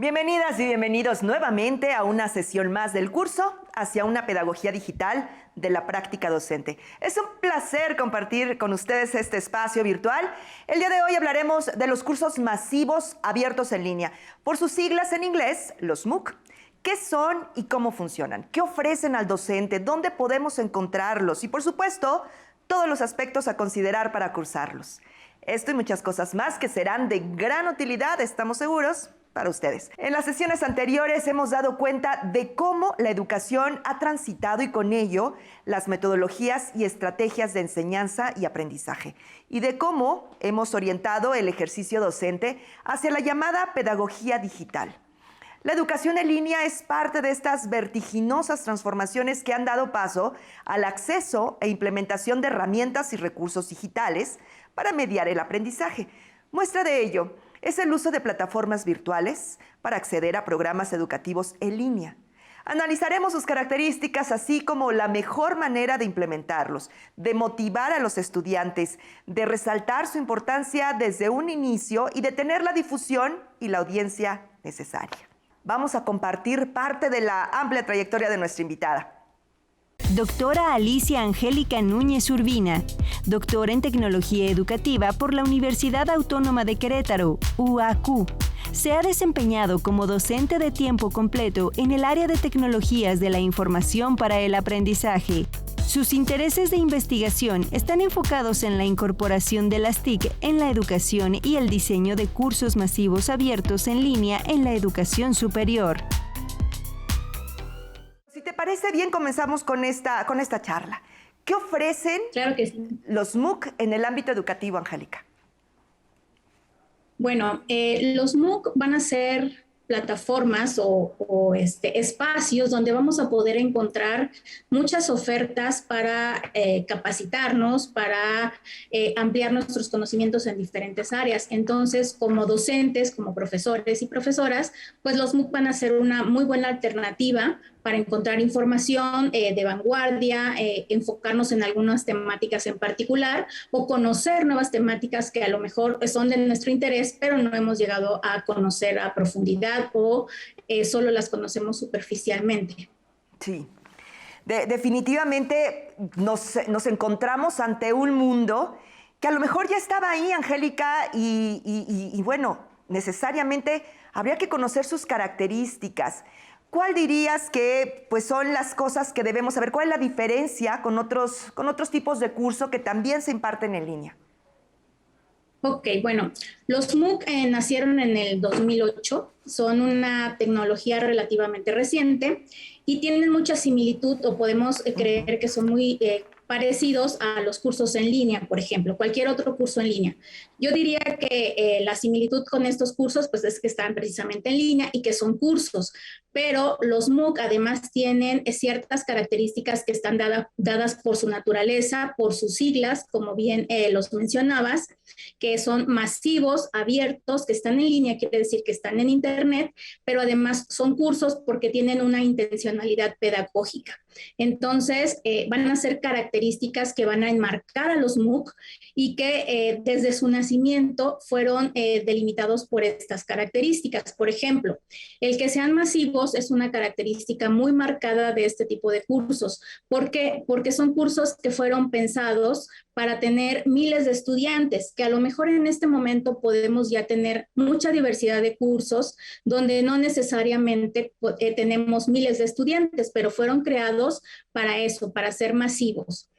Bienvenidas y bienvenidos nuevamente a una sesión más del curso hacia una pedagogía digital de la práctica docente. Es un placer compartir con ustedes este espacio virtual. El día de hoy hablaremos de los cursos masivos abiertos en línea, por sus siglas en inglés, los MOOC. ¿Qué son y cómo funcionan? ¿Qué ofrecen al docente? ¿Dónde podemos encontrarlos? Y por supuesto, todos los aspectos a considerar para cursarlos. Esto y muchas cosas más que serán de gran utilidad, estamos seguros, para ustedes. En las sesiones anteriores hemos dado cuenta de cómo la educación ha transitado y con ello las metodologías y estrategias de enseñanza y aprendizaje, y de cómo hemos orientado el ejercicio docente hacia la llamada pedagogía digital. La educación en línea es parte de estas vertiginosas transformaciones que han dado paso al acceso e implementación de herramientas y recursos digitales para mediar el aprendizaje. Muestra de ello es el uso de plataformas virtuales para acceder a programas educativos en línea. Analizaremos sus características, así como la mejor manera de implementarlos, de motivar a los estudiantes, de resaltar su importancia desde un inicio y de tener la difusión y la audiencia necesaria. Vamos a compartir parte de la amplia trayectoria de nuestra invitada. Doctora Alicia Angélica Núñez Urbina, doctora en Tecnología Educativa por la Universidad Autónoma de Querétaro, UAQ. Se ha desempeñado como docente de tiempo completo en el área de tecnologías de la información para el aprendizaje. Sus intereses de investigación están enfocados en la incorporación de las TIC en la educación y el diseño de cursos masivos abiertos en línea en la educación superior. Si te parece bien, comenzamos con esta charla. ¿Qué ofrecen los MOOC en el ámbito educativo, Angélica? Bueno, los MOOC van a ser plataformas o espacios donde vamos a poder encontrar muchas ofertas para capacitarnos, para ampliar nuestros conocimientos en diferentes áreas. Entonces, como docentes, como profesores y profesoras, pues los MOOC van a ser una muy buena alternativa para encontrar información de vanguardia, enfocarnos en algunas temáticas en particular o conocer nuevas temáticas que a lo mejor son de nuestro interés, pero no hemos llegado a conocer a profundidad o solo las conocemos superficialmente. Sí, definitivamente nos encontramos ante un mundo que a lo mejor ya estaba ahí, Angélica, y bueno, necesariamente habría que conocer sus características. ¿Cuál dirías que pues, son las cosas que debemos saber? ¿Cuál es la diferencia con otros tipos de curso que también se imparten en línea? Ok, bueno, los MOOC nacieron en el 2008, son una tecnología relativamente reciente y tienen mucha similitud o podemos creer que son muy parecidos a los cursos en línea, por ejemplo, cualquier otro curso en línea. Yo diría que la similitud con estos cursos pues es que están precisamente en línea y que son cursos, pero los MOOC además tienen ciertas características que están dadas por su naturaleza, por sus siglas, como bien los mencionabas, que son masivos, abiertos, que están en línea, quiere decir que están en Internet, pero además son cursos porque tienen una intencionalidad pedagógica. Entonces, van a ser características que van a enmarcar a los MOOC y que desde su nacimiento fueron delimitados por estas características. Por ejemplo, el que sean masivos es una característica muy marcada de este tipo de cursos. ¿Por qué? Porque son cursos que fueron pensados para tener miles de estudiantes, que a lo mejor en este momento podemos ya tener mucha diversidad de cursos donde no necesariamente tenemos miles de estudiantes, pero fueron creados para eso, para ser masivos.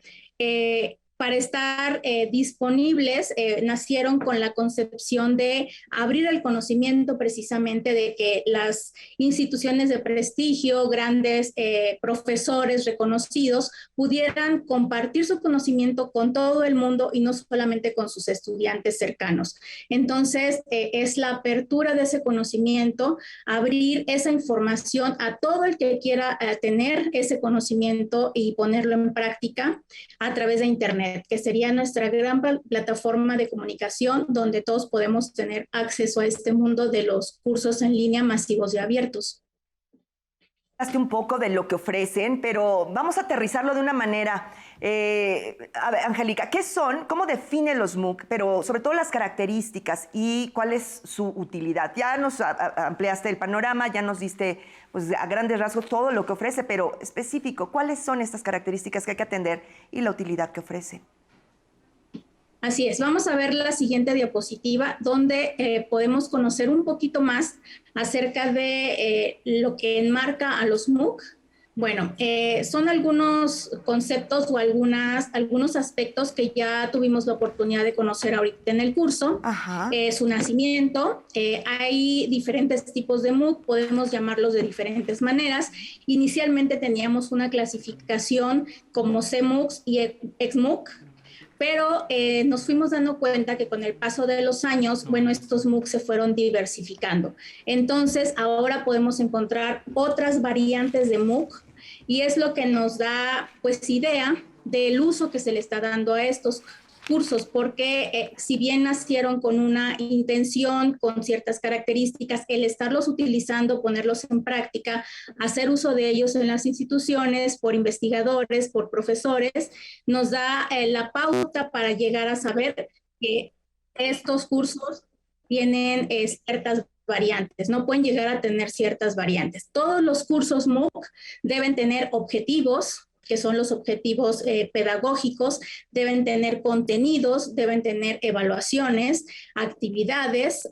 Para estar disponibles, nacieron con la concepción de abrir el conocimiento precisamente de que las instituciones de prestigio, grandes profesores reconocidos, pudieran compartir su conocimiento con todo el mundo y no solamente con sus estudiantes cercanos. Entonces, es la apertura de ese conocimiento, abrir esa información a todo el que quiera tener ese conocimiento y ponerlo en práctica a través de Internet, que sería nuestra gran plataforma de comunicación donde todos podemos tener acceso a este mundo de los cursos en línea masivos y abiertos. Hablaste un poco de lo que ofrecen, pero vamos a aterrizarlo de una manera. A ver, Angélica, ¿qué son? ¿Cómo definen los MOOC? Pero sobre todo las características y cuál es su utilidad. Ya nos ampliaste el panorama, ya nos diste pues, a grandes rasgos todo lo que ofrece, pero específico, ¿cuáles son estas características que hay que atender y la utilidad que ofrece? Así es, vamos a ver la siguiente diapositiva donde podemos conocer un poquito más acerca de lo que enmarca a los MOOC. Bueno, son algunos conceptos o algunos aspectos que ya tuvimos la oportunidad de conocer ahorita en el curso. Su nacimiento, hay diferentes tipos de MOOC, podemos llamarlos de diferentes maneras. Inicialmente teníamos una clasificación como CMOOCs y XMOOC, pero nos fuimos dando cuenta que con el paso de los años, bueno, estos MOOC se fueron diversificando. Entonces, ahora podemos encontrar otras variantes de MOOC y es lo que nos da, pues, idea del uso que se le está dando a estos cursos, porque si bien nacieron con una intención, con ciertas características, el estarlos utilizando, ponerlos en práctica, hacer uso de ellos en las instituciones, por investigadores, por profesores, nos da la pauta para llegar a saber que estos cursos tienen ciertas variantes, no pueden llegar a tener ciertas variantes. Todos los cursos MOOC deben tener objetivos, que son los objetivos pedagógicos, deben tener contenidos, deben tener evaluaciones, actividades,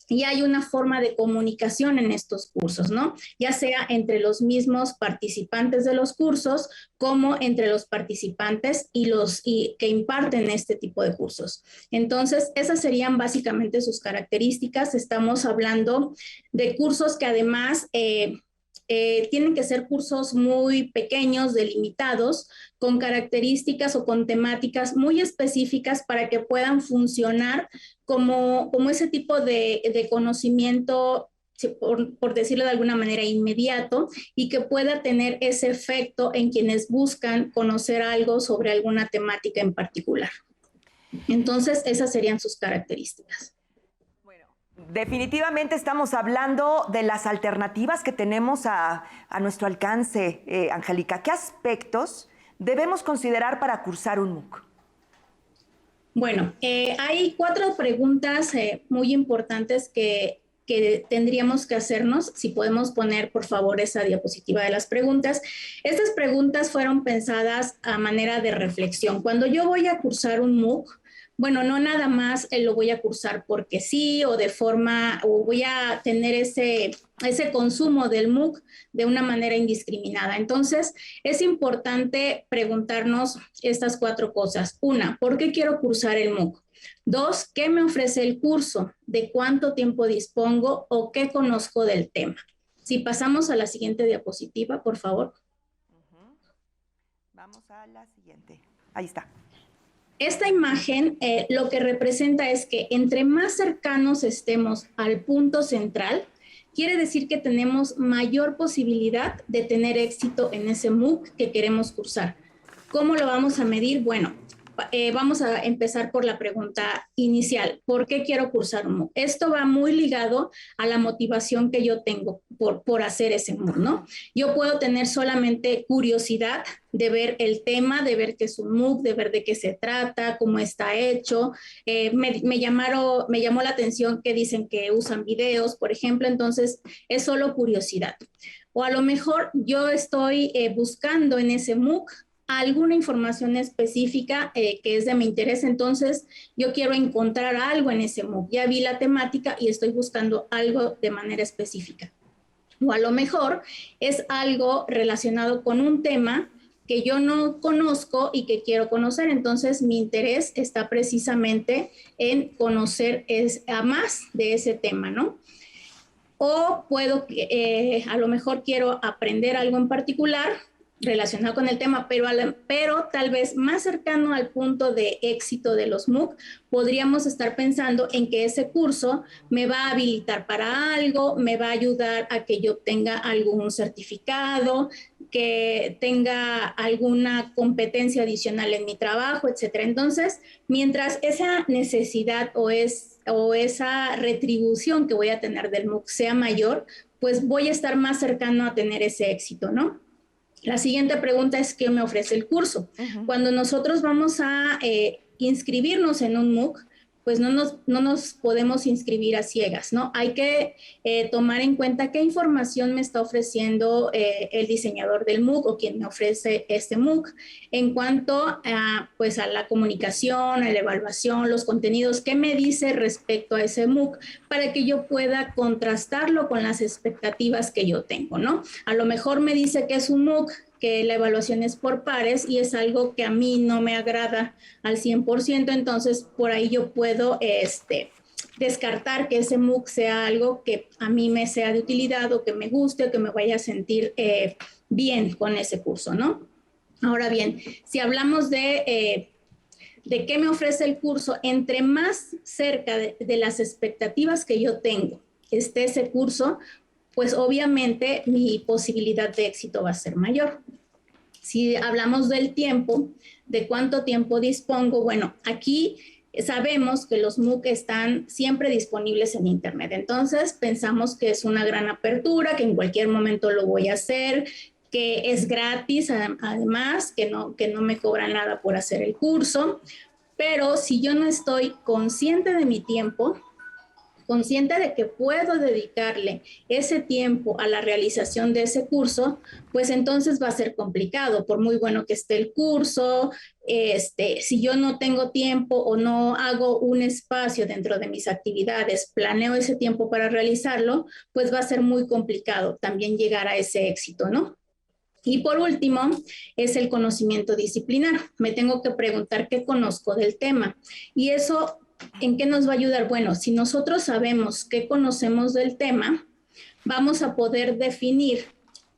y hay una forma de comunicación en estos cursos, ¿no? Ya sea entre los mismos participantes de los cursos, como entre los participantes y que imparten este tipo de cursos. Entonces, esas serían básicamente sus características. Estamos hablando de cursos que además tienen que ser cursos muy pequeños, delimitados, con características o con temáticas muy específicas para que puedan funcionar como ese tipo de conocimiento, por decirlo de alguna manera, inmediato, y que pueda tener ese efecto en quienes buscan conocer algo sobre alguna temática en particular. Entonces, esas serían sus características. Definitivamente estamos hablando de las alternativas que tenemos a nuestro alcance, Angélica. ¿Qué aspectos debemos considerar para cursar un MOOC? Bueno, hay 4 preguntas muy importantes que tendríamos que hacernos. Si podemos poner, por favor, esa diapositiva de las preguntas. Estas preguntas fueron pensadas a manera de reflexión. Cuando yo voy a cursar un MOOC, bueno, no nada más lo voy a cursar porque sí o voy a tener ese consumo del MOOC de una manera indiscriminada. Entonces, es importante preguntarnos estas 4 cosas. 1, ¿por qué quiero cursar el MOOC? 2, ¿qué me ofrece el curso? ¿De cuánto tiempo dispongo o qué conozco del tema? Si pasamos a la siguiente diapositiva, por favor. Vamos a la siguiente. Ahí está. Esta imagen lo que representa es que entre más cercanos estemos al punto central, quiere decir que tenemos mayor posibilidad de tener éxito en ese MOOC que queremos cursar. ¿Cómo lo vamos a medir? Bueno, vamos a empezar por la pregunta inicial. ¿Por qué quiero cursar un MOOC? Esto va muy ligado a la motivación que yo tengo por hacer ese MOOC, ¿no? Yo puedo tener solamente curiosidad de ver el tema, de ver qué es un MOOC, de ver de qué se trata, cómo está hecho. Me llamó la atención que dicen que usan videos, por ejemplo, entonces es solo curiosidad. O a lo mejor yo estoy buscando en ese MOOC alguna información específica que es de mi interés, entonces yo quiero encontrar algo en ese MOOC. Ya vi la temática y estoy buscando algo de manera específica. O a lo mejor es algo relacionado con un tema que yo no conozco y que quiero conocer, entonces mi interés está precisamente en conocer a más de ese tema, ¿no? O a lo mejor quiero aprender algo en particular relacionado con el tema, pero tal vez más cercano al punto de éxito de los MOOC, podríamos estar pensando en que ese curso me va a habilitar para algo, me va a ayudar a que yo obtenga algún certificado, que tenga alguna competencia adicional en mi trabajo, etcétera. Entonces, mientras esa necesidad o esa retribución que voy a tener del MOOC sea mayor, pues voy a estar más cercano a tener ese éxito, ¿no? La siguiente pregunta es, ¿qué me ofrece el curso? Cuando nosotros vamos a inscribirnos en un MOOC, pues no nos podemos inscribir a ciegas, ¿no? Hay que tomar en cuenta qué información me está ofreciendo el diseñador del MOOC o quien me ofrece este MOOC en cuanto a, pues a la comunicación, a la evaluación, los contenidos, qué me dice respecto a ese MOOC para que yo pueda contrastarlo con las expectativas que yo tengo, ¿no? A lo mejor me dice que es un MOOC que la evaluación es por pares y es algo que a mí no me agrada al 100%, entonces por ahí yo puedo descartar que ese MOOC sea algo que a mí me sea de utilidad o que me guste o que me vaya a sentir bien con ese curso, ¿no? Ahora bien, si hablamos de qué me ofrece el curso, entre más cerca de las expectativas que yo tengo esté ese curso, pues obviamente mi posibilidad de éxito va a ser mayor. Si hablamos del tiempo, de cuánto tiempo dispongo, bueno, aquí sabemos que los MOOC están siempre disponibles en Internet. Entonces, pensamos que es una gran apertura, que en cualquier momento lo voy a hacer, que es gratis, además, que no me cobran nada por hacer el curso. Pero si yo no estoy consciente de mi tiempo, consciente de que puedo dedicarle ese tiempo a la realización de ese curso, pues entonces va a ser complicado, por muy bueno que esté el curso, si yo no tengo tiempo o no hago un espacio dentro de mis actividades, planeo ese tiempo para realizarlo, pues va a ser muy complicado también llegar a ese éxito, ¿no? Y por último, es el conocimiento disciplinar. Me tengo que preguntar qué conozco del tema. Y eso, ¿en qué nos va a ayudar? Bueno, si nosotros sabemos qué conocemos del tema, vamos a poder definir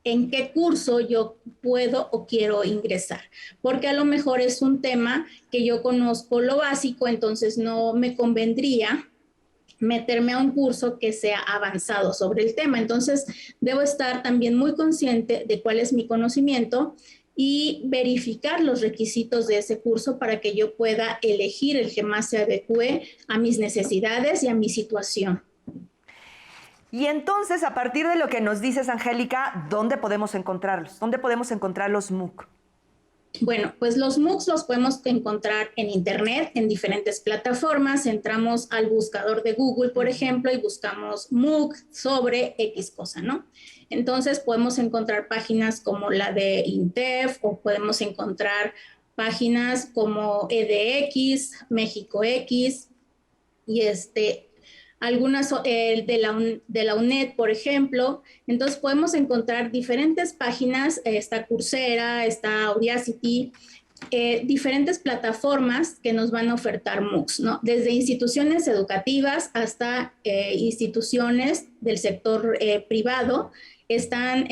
en qué curso yo puedo o quiero ingresar. Porque a lo mejor es un tema que yo conozco lo básico, entonces no me convendría meterme a un curso que sea avanzado sobre el tema. Entonces, debo estar también muy consciente de cuál es mi conocimiento y verificar los requisitos de ese curso para que yo pueda elegir el que más se adecue a mis necesidades y a mi situación. Y entonces, a partir de lo que nos dices, Angélica, ¿dónde podemos encontrarlos? ¿Dónde podemos encontrar los MOOC? Bueno, pues los MOOCs los podemos encontrar en Internet, en diferentes plataformas. Entramos al buscador de Google, por ejemplo, y buscamos MOOC sobre X cosa, ¿no? Entonces podemos encontrar páginas como la de INTEF o podemos encontrar páginas como EDX, México X y algunas de la UNED, por ejemplo. Entonces podemos encontrar diferentes páginas, está Coursera, está Audacity, diferentes plataformas que nos van a ofertar MOOCs, ¿no? Desde instituciones educativas hasta instituciones del sector privado están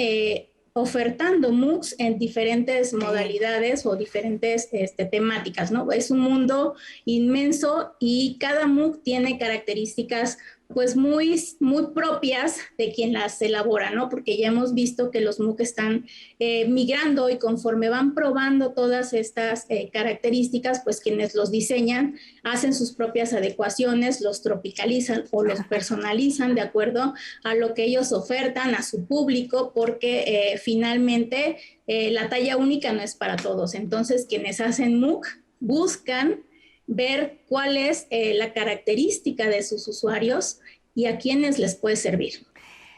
ofertando MOOCs en diferentes modalidades o diferentes temáticas, ¿no? Es un mundo inmenso y cada MOOC tiene características pues muy propias de quien las elabora, ¿no? Porque ya hemos visto que los MOOC están migrando y conforme van probando todas estas características, pues quienes los diseñan hacen sus propias adecuaciones, los tropicalizan o los personalizan de acuerdo a lo que ellos ofertan a su público, porque finalmente la talla única no es para todos. Entonces, quienes hacen MOOC buscan ver cuál es la característica de sus usuarios y a quiénes les puede servir.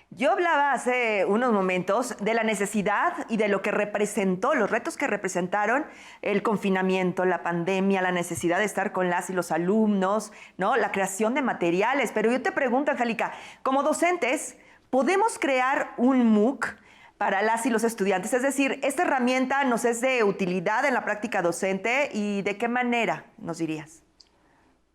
Yo hablaba hace unos momentos de la necesidad y de lo que representó, los retos que representaron el confinamiento, la pandemia, la necesidad de estar con las y los alumnos, ¿no? La creación de materiales. Pero yo te pregunto, Angélica, como docentes, ¿podemos crear un MOOC para las y los estudiantes? Es decir, ¿esta herramienta nos es de utilidad en la práctica docente y de qué manera nos dirías?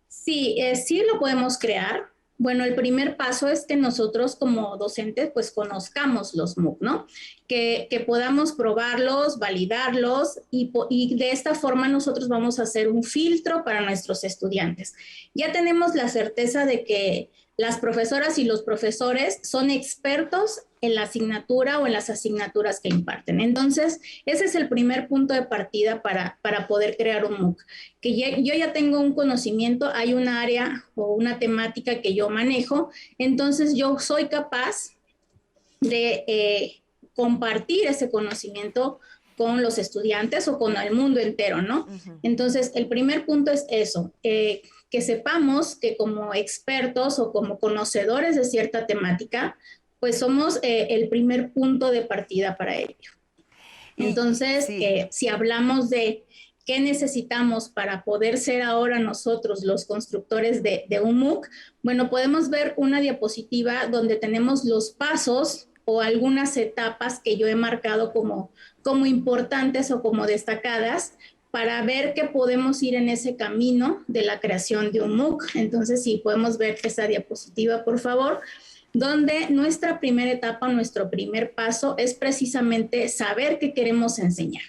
Sí, sí lo podemos crear. Bueno, el primer paso es que nosotros como docentes pues conozcamos los MOOC, ¿no? Que podamos probarlos, validarlos y de esta forma nosotros vamos a hacer un filtro para nuestros estudiantes. Ya tenemos la certeza de que las profesoras y los profesores son expertos en la asignatura o en las asignaturas que imparten. Entonces, ese es el primer punto de partida para poder crear un MOOC. Que yo ya tengo un conocimiento, hay un área o una temática que yo manejo, entonces yo soy capaz de compartir ese conocimiento con los estudiantes o con el mundo entero, ¿no? Entonces, el primer punto es eso, que sepamos que como expertos o como conocedores de cierta temática, pues somos el primer punto de partida para ello. Entonces, sí. Si hablamos de qué necesitamos para poder ser ahora nosotros los constructores de un MOOC, bueno, podemos ver una diapositiva donde tenemos los pasos o algunas etapas que yo he marcado como importantes o como destacadas para ver que podemos ir en ese camino de la creación de un MOOC. Entonces, sí, podemos ver esa diapositiva, por favor, donde nuestra primera etapa, nuestro primer paso es precisamente saber qué queremos enseñar.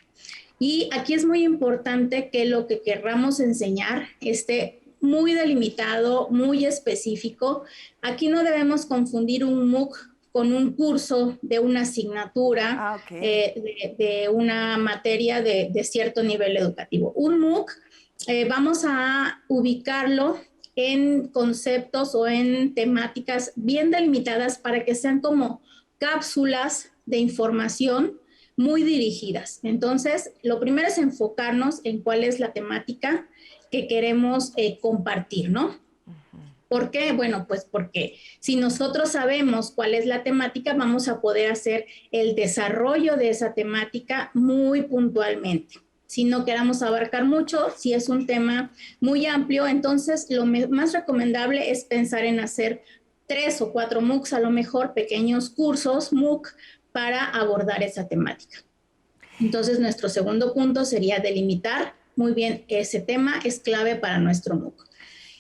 Y aquí es muy importante que lo que querramos enseñar esté muy delimitado, muy específico. Aquí no debemos confundir un MOOC con un curso de una asignatura, de una materia de cierto nivel educativo. Un MOOC vamos a ubicarlo en conceptos o en temáticas bien delimitadas para que sean como cápsulas de información muy dirigidas. Entonces, lo primero es enfocarnos en cuál es la temática que queremos compartir, ¿no? ¿Por qué? Bueno, pues porque si nosotros sabemos cuál es la temática, vamos a poder hacer el desarrollo de esa temática muy puntualmente. Si no queramos abarcar mucho, si es un tema muy amplio, entonces lo más recomendable es pensar en hacer 3 o 4 MOOCs, a lo mejor pequeños cursos MOOC para abordar esa temática. Entonces, nuestro segundo punto sería delimitar muy bien ese tema, es clave para nuestro MOOC.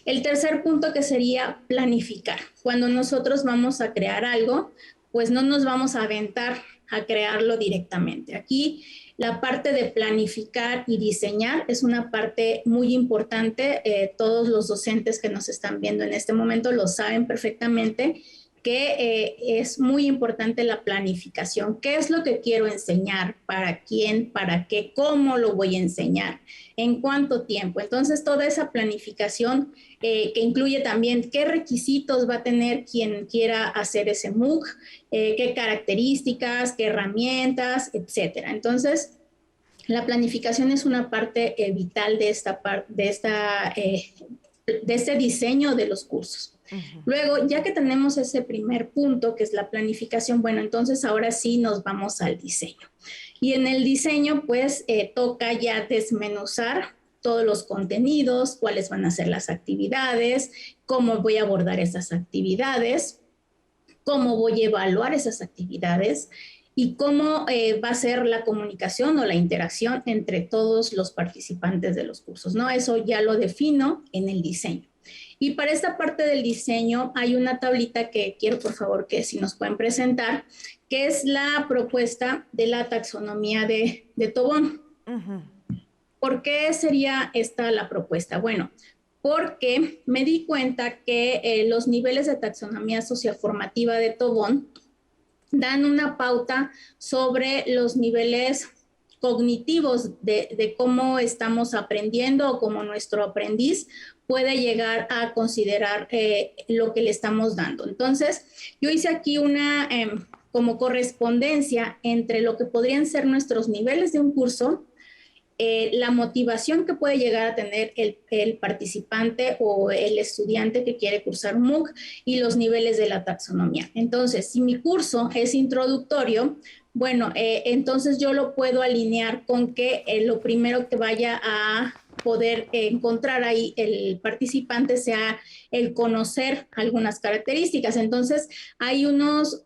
El tercer punto que sería planificar. Cuando nosotros vamos a crear algo, pues no nos vamos a aventar a crearlo directamente. Aquí la parte de planificar y diseñar es una parte muy importante. Todos los docentes que nos están viendo en este momento lo saben perfectamente, que es muy importante la planificación. ¿Qué es lo que quiero enseñar? ¿Para quién? ¿Para qué? ¿Cómo lo voy a enseñar? ¿En cuánto tiempo? Entonces, toda esa planificación que incluye también qué requisitos va a tener quien quiera hacer ese MOOC, qué características, qué herramientas, etcétera. Entonces, la planificación es una parte vital de este diseño de los cursos. Luego, ya que tenemos ese primer punto, que es la planificación, bueno, entonces ahora sí nos vamos al diseño. Y en el diseño, pues, toca ya desmenuzar todos los contenidos, cuáles van a ser las actividades, cómo voy a abordar esas actividades, cómo voy a evaluar esas actividades y cómo va a ser la comunicación o la interacción entre todos los participantes de los cursos, ¿no? Eso ya lo defino en el diseño. Y para esta parte del diseño hay una tablita que quiero, por favor, que si nos pueden presentar, que es la propuesta de la taxonomía de Tobón. ¿Por qué sería esta la propuesta? Bueno, porque me di cuenta que los niveles de taxonomía socioformativa de Tobón dan una pauta sobre los niveles cognitivos de cómo estamos aprendiendo o cómo nuestro aprendiz puede llegar a considerar lo que le estamos dando. Entonces, yo hice aquí una como correspondencia entre lo que podrían ser nuestros niveles de un curso, la motivación que puede llegar a tener el participante o el estudiante que quiere cursar un MOOC y los niveles de la taxonomía. Entonces, si mi curso es introductorio, bueno, entonces yo lo puedo alinear con que lo primero que vaya a poder encontrar ahí el participante sea el conocer algunas características. Entonces, hay unos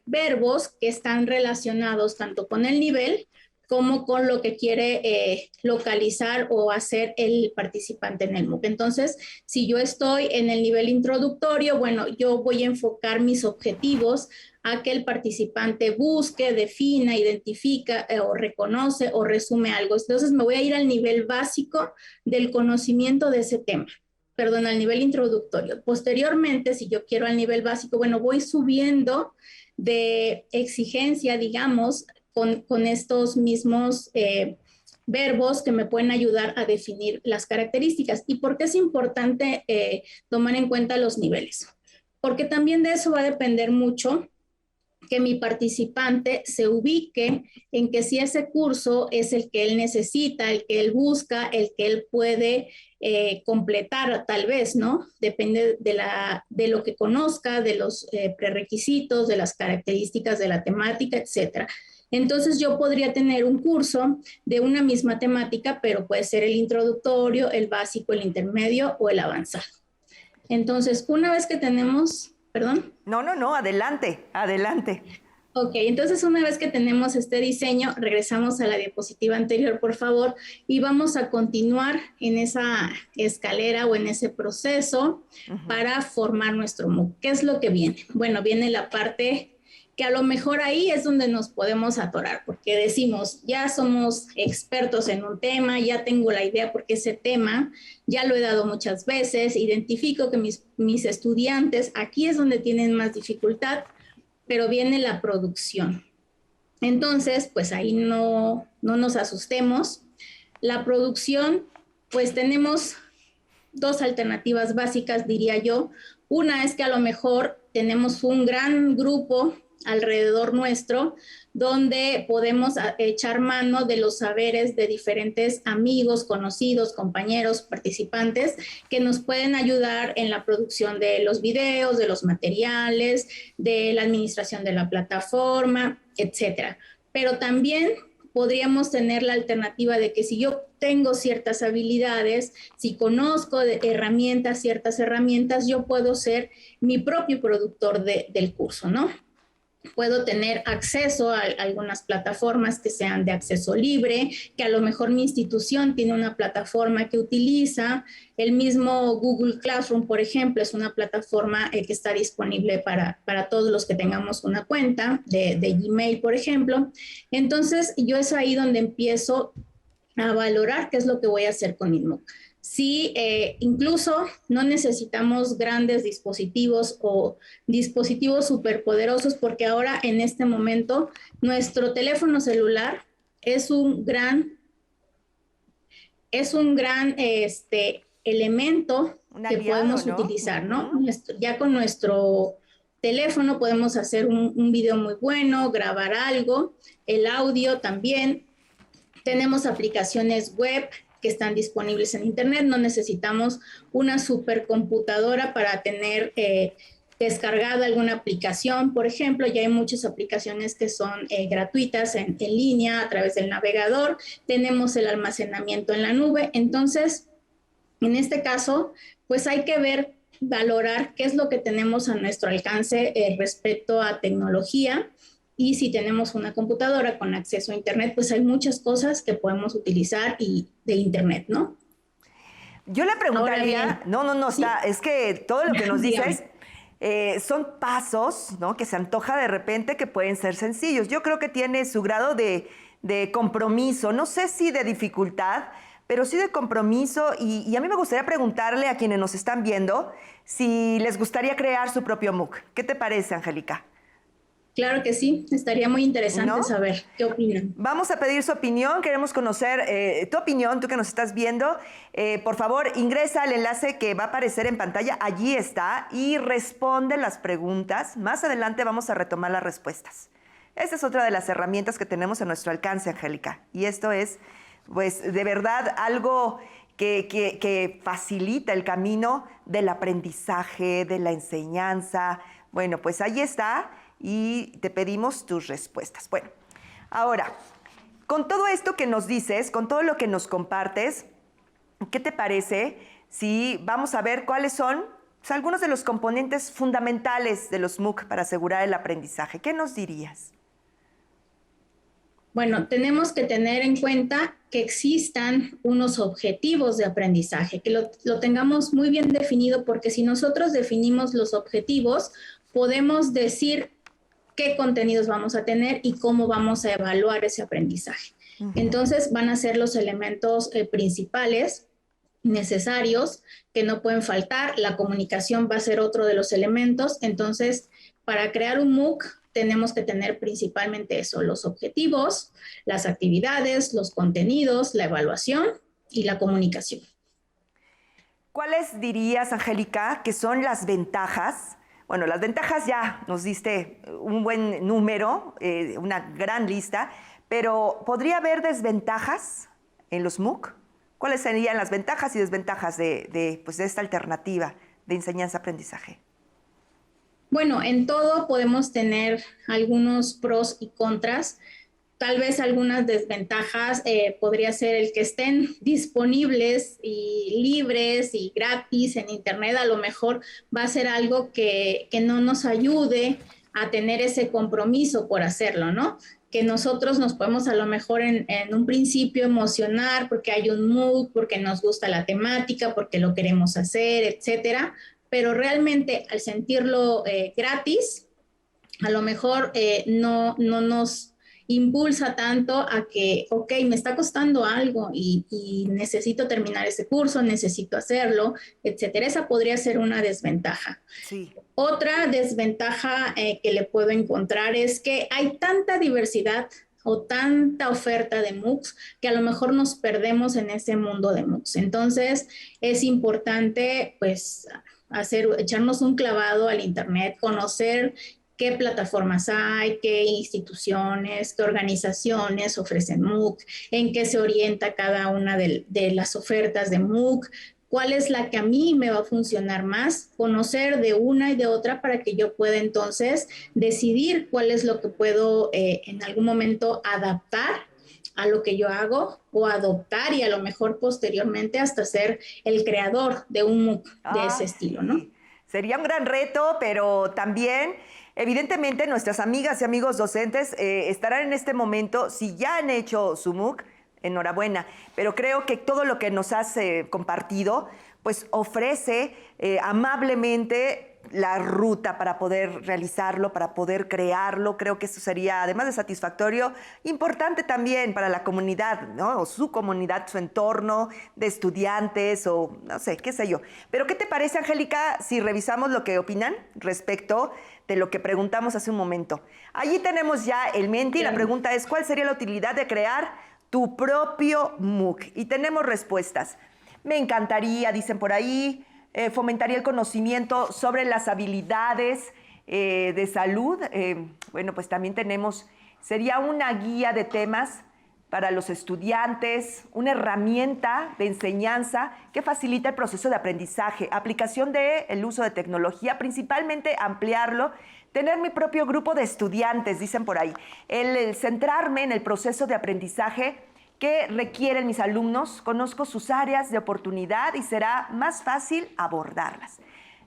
verbos que están relacionados tanto con el nivel como con lo que quiere localizar o hacer el participante en el MOOC. Entonces, si yo estoy en el nivel introductorio, bueno, yo voy a enfocar mis objetivos a que el participante busque, defina, identifica o reconoce o resume algo. Entonces, me voy a ir al nivel básico del conocimiento de ese tema. Perdón, al nivel introductorio. Posteriormente, si yo quiero al nivel básico, bueno, voy subiendo de exigencia, digamos, con estos mismos verbos que me pueden ayudar a definir las características. ¿Y por qué es importante tomar en cuenta los niveles? Porque también de eso va a depender mucho que mi participante se ubique en que si ese curso es el que él necesita, el que él busca, el que él puede completar tal vez, ¿no? Depende de lo que conozca, de los prerequisitos, de las características de la temática, etcétera. Entonces yo podría tener un curso de una misma temática, pero puede ser el introductorio, el básico, el intermedio o el avanzado. Entonces, una vez que tenemos, perdón. No, adelante, adelante. Ok, entonces una vez que tenemos este diseño, regresamos a la diapositiva anterior, por favor, y vamos a continuar en esa escalera o en ese proceso para formar nuestro MOOC. ¿Qué es lo que viene? Bueno, viene la parte que a lo mejor ahí es donde nos podemos atorar, porque decimos, ya somos expertos en un tema, ya tengo la idea porque ese tema ya lo he dado muchas veces, identifico que mis estudiantes, aquí es donde tienen más dificultad, pero viene la producción. Entonces, pues ahí no nos asustemos. La producción, pues tenemos dos alternativas básicas, diría yo. Una es que a lo mejor tenemos un gran grupo alrededor nuestro, donde podemos echar mano de los saberes de diferentes amigos, conocidos, compañeros, participantes, que nos pueden ayudar en la producción de los videos, de los materiales, de la administración de la plataforma, etcétera. Pero también podríamos tener la alternativa de que si yo tengo ciertas habilidades, si conozco ciertas herramientas, yo puedo ser mi propio productor del curso, ¿no? Puedo tener acceso a algunas plataformas que sean de acceso libre, que a lo mejor mi institución tiene una plataforma que utiliza. El mismo Google Classroom, por ejemplo, es una plataforma que está disponible para todos los que tengamos una cuenta de Gmail, por ejemplo. Entonces, yo es ahí donde empiezo a valorar qué es lo que voy a hacer con mi MOOC. Sí, incluso no necesitamos grandes dispositivos o dispositivos superpoderosos, porque ahora en este momento nuestro teléfono celular es un gran elemento que podemos utilizar, ¿no? Ya con nuestro teléfono podemos hacer un video muy bueno, grabar algo, el audio también. Tenemos aplicaciones web que están disponibles en internet, no necesitamos una supercomputadora para tener descargada alguna aplicación, por ejemplo, ya hay muchas aplicaciones que son gratuitas en línea a través del navegador, tenemos el almacenamiento en la nube, entonces, en este caso, pues hay que valorar qué es lo que tenemos a nuestro alcance respecto a tecnología. Y si tenemos una computadora con acceso a internet, pues hay muchas cosas que podemos utilizar de internet, ¿no? Yo le preguntaría, ¿sí? Es que todo lo que nos dices son pasos, ¿no? Que se antoja de repente que pueden ser sencillos. Yo creo que tiene su grado de compromiso, no sé si de dificultad, pero sí de compromiso. Y a mí me gustaría preguntarle a quienes nos están viendo si les gustaría crear su propio MOOC. ¿Qué te parece, Angélica? Claro que sí, estaría muy interesante saber qué opinan. Vamos a pedir su opinión, queremos conocer tu opinión, tú que nos estás viendo. Por favor, ingresa al enlace que va a aparecer en pantalla, allí está, y responde las preguntas. Más adelante vamos a retomar las respuestas. Esta es otra de las herramientas que tenemos a nuestro alcance, Angélica. Y esto es, pues, de verdad algo que facilita el camino del aprendizaje, de la enseñanza. Bueno, pues ahí está. Y te pedimos tus respuestas. Bueno, ahora, con todo esto que nos dices, con todo lo que nos compartes, ¿qué te parece si vamos a ver cuáles son algunos de los componentes fundamentales de los MOOC para asegurar el aprendizaje? ¿Qué nos dirías? Bueno, tenemos que tener en cuenta que existan unos objetivos de aprendizaje, que lo tengamos muy bien definido, porque si nosotros definimos los objetivos, podemos decir qué contenidos vamos a tener y cómo vamos a evaluar ese aprendizaje. Entonces, van a ser los elementos principales, necesarios, que no pueden faltar. La comunicación va a ser otro de los elementos. Entonces, para crear un MOOC, tenemos que tener principalmente eso, los objetivos, las actividades, los contenidos, la evaluación y la comunicación. ¿Cuáles dirías, Angélica, que son las ventajas Bueno, las ventajas ya nos diste un buen número, una gran lista, pero ¿podría haber desventajas en los MOOC? ¿Cuáles serían las ventajas y desventajas pues de esta alternativa de enseñanza-aprendizaje? Bueno, en todo podemos tener algunos pros y contras. Tal vez algunas desventajas podría ser el que estén disponibles y libres y gratis en Internet. A lo mejor va a ser algo que no nos ayude a tener ese compromiso por hacerlo, ¿no? Que nosotros nos podemos a lo mejor en un principio emocionar porque hay un MOOC, porque nos gusta la temática, porque lo queremos hacer, etcétera. Pero realmente al sentirlo gratis, a lo mejor no nos impulsa tanto a que, ok, me está costando algo y necesito terminar ese curso, necesito hacerlo, etcétera. Esa podría ser una desventaja. Sí. Otra desventaja que le puedo encontrar es que hay tanta diversidad o tanta oferta de MOOCs que a lo mejor nos perdemos en ese mundo de MOOCs. Entonces, es importante, pues, echarnos un clavado al Internet, conocer qué plataformas hay, qué instituciones, qué organizaciones ofrecen MOOC, en qué se orienta cada una de las ofertas de MOOC, cuál es la que a mí me va a funcionar más, conocer de una y de otra para que yo pueda entonces decidir cuál es lo que puedo en algún momento adaptar a lo que yo hago o adoptar y a lo mejor posteriormente hasta ser el creador de un MOOC de ese estilo, ¿no? Sería un gran reto, pero también, evidentemente, nuestras amigas y amigos docentes estarán en este momento, si ya han hecho su MOOC, enhorabuena, pero creo que todo lo que nos has compartido, pues ofrece amablemente la ruta para poder realizarlo, para poder crearlo. Creo que eso sería, además de satisfactorio, importante también para la comunidad, ¿no? O su comunidad, su entorno de estudiantes o no sé, qué sé yo. Pero ¿qué te parece, Angélica, si revisamos lo que opinan respecto de lo que preguntamos hace un momento? Allí tenemos ya el Menti. La pregunta es, ¿cuál sería la utilidad de crear tu propio MOOC? Y tenemos respuestas. Me encantaría, dicen por ahí, fomentaría el conocimiento sobre las habilidades de salud. Bueno, pues también tenemos, sería una guía de temas para los estudiantes, una herramienta de enseñanza que facilita el proceso de aprendizaje, aplicación del uso de tecnología, principalmente ampliarlo, tener mi propio grupo de estudiantes, dicen por ahí, el centrarme en el proceso de aprendizaje que requieren mis alumnos, conozco sus áreas de oportunidad y será más fácil abordarlas.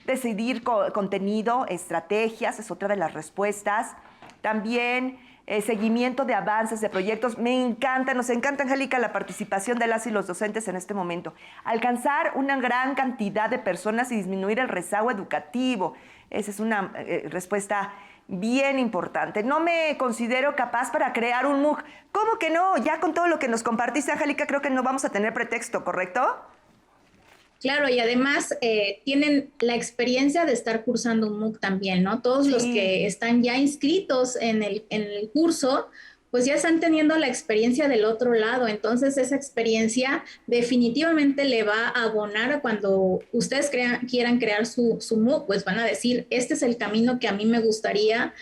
Decidir contenido, estrategias, es otra de las respuestas. También seguimiento de avances de proyectos. Me encanta, nos encanta, Angélica, la participación de las y los docentes en este momento. Alcanzar una gran cantidad de personas y disminuir el rezago educativo. Esa es una respuesta bien importante. No me considero capaz para crear un MOOC. ¿Cómo que no? Ya con todo lo que nos compartiste, Angélica, creo que no vamos a tener pretexto, ¿correcto? Claro, y además tienen la experiencia de estar cursando un MOOC también, ¿no? Todos los que están ya inscritos en el curso, pues ya están teniendo la experiencia del otro lado. Entonces, esa experiencia definitivamente le va a abonar cuando ustedes quieran crear su MOOC, pues van a decir, este es el camino que a mí me gustaría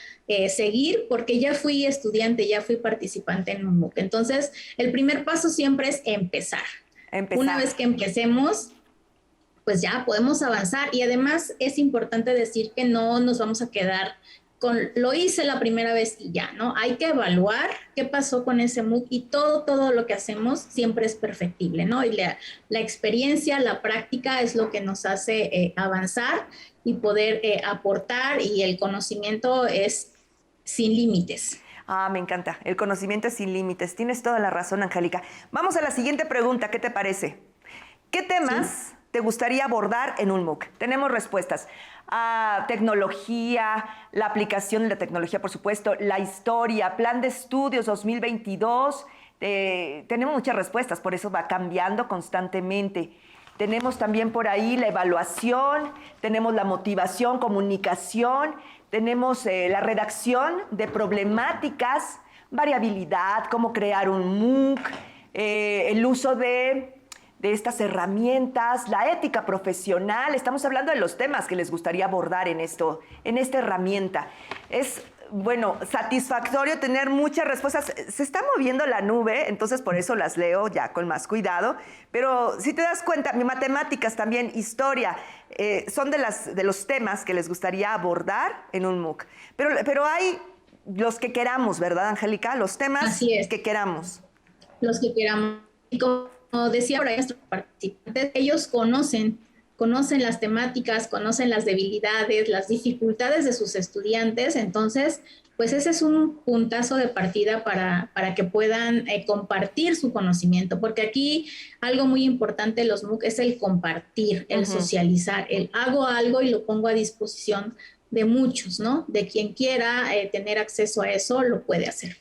seguir porque ya fui estudiante, ya fui participante en un MOOC. Entonces, el primer paso siempre es empezar. Una vez que empecemos, pues ya podemos avanzar. Y además es importante decir que no nos vamos a quedar lo hice la primera vez y ya, ¿no? Hay que evaluar qué pasó con ese MOOC y todo lo que hacemos siempre es perfectible, ¿no? Y la experiencia, la práctica es lo que nos hace avanzar y poder aportar, y el conocimiento es sin límites. Ah, me encanta. El conocimiento es sin límites. Tienes toda la razón, Angélica. Vamos a la siguiente pregunta. ¿Qué te parece? ¿Qué temas te gustaría abordar en un MOOC? Tenemos respuestas. Tecnología, la aplicación de la tecnología, por supuesto, la historia, plan de estudios 2022. Tenemos muchas respuestas, por eso va cambiando constantemente. Tenemos también por ahí la evaluación, tenemos la motivación, comunicación, tenemos la redacción de problemáticas, variabilidad, cómo crear un MOOC, el uso de de estas herramientas, la ética profesional. Estamos hablando de los temas que les gustaría abordar en esta herramienta. Es, bueno, satisfactorio tener muchas respuestas. Se está moviendo la nube, entonces por eso las leo ya con más cuidado. Pero si te das cuenta, matemáticas también, historia, son de los temas que les gustaría abordar en un MOOC. Pero hay los que queramos, ¿verdad, Angélica? Los temas que queramos. Los que queramos. Y como decía ahora nuestros participantes, ellos conocen las temáticas, conocen las debilidades, las dificultades de sus estudiantes, entonces, pues ese es un puntazo de partida para que puedan compartir su conocimiento, porque aquí algo muy importante de los MOOC es el compartir, el socializar, el hago algo y lo pongo a disposición de muchos, ¿no? De quien quiera tener acceso a eso, lo puede hacer.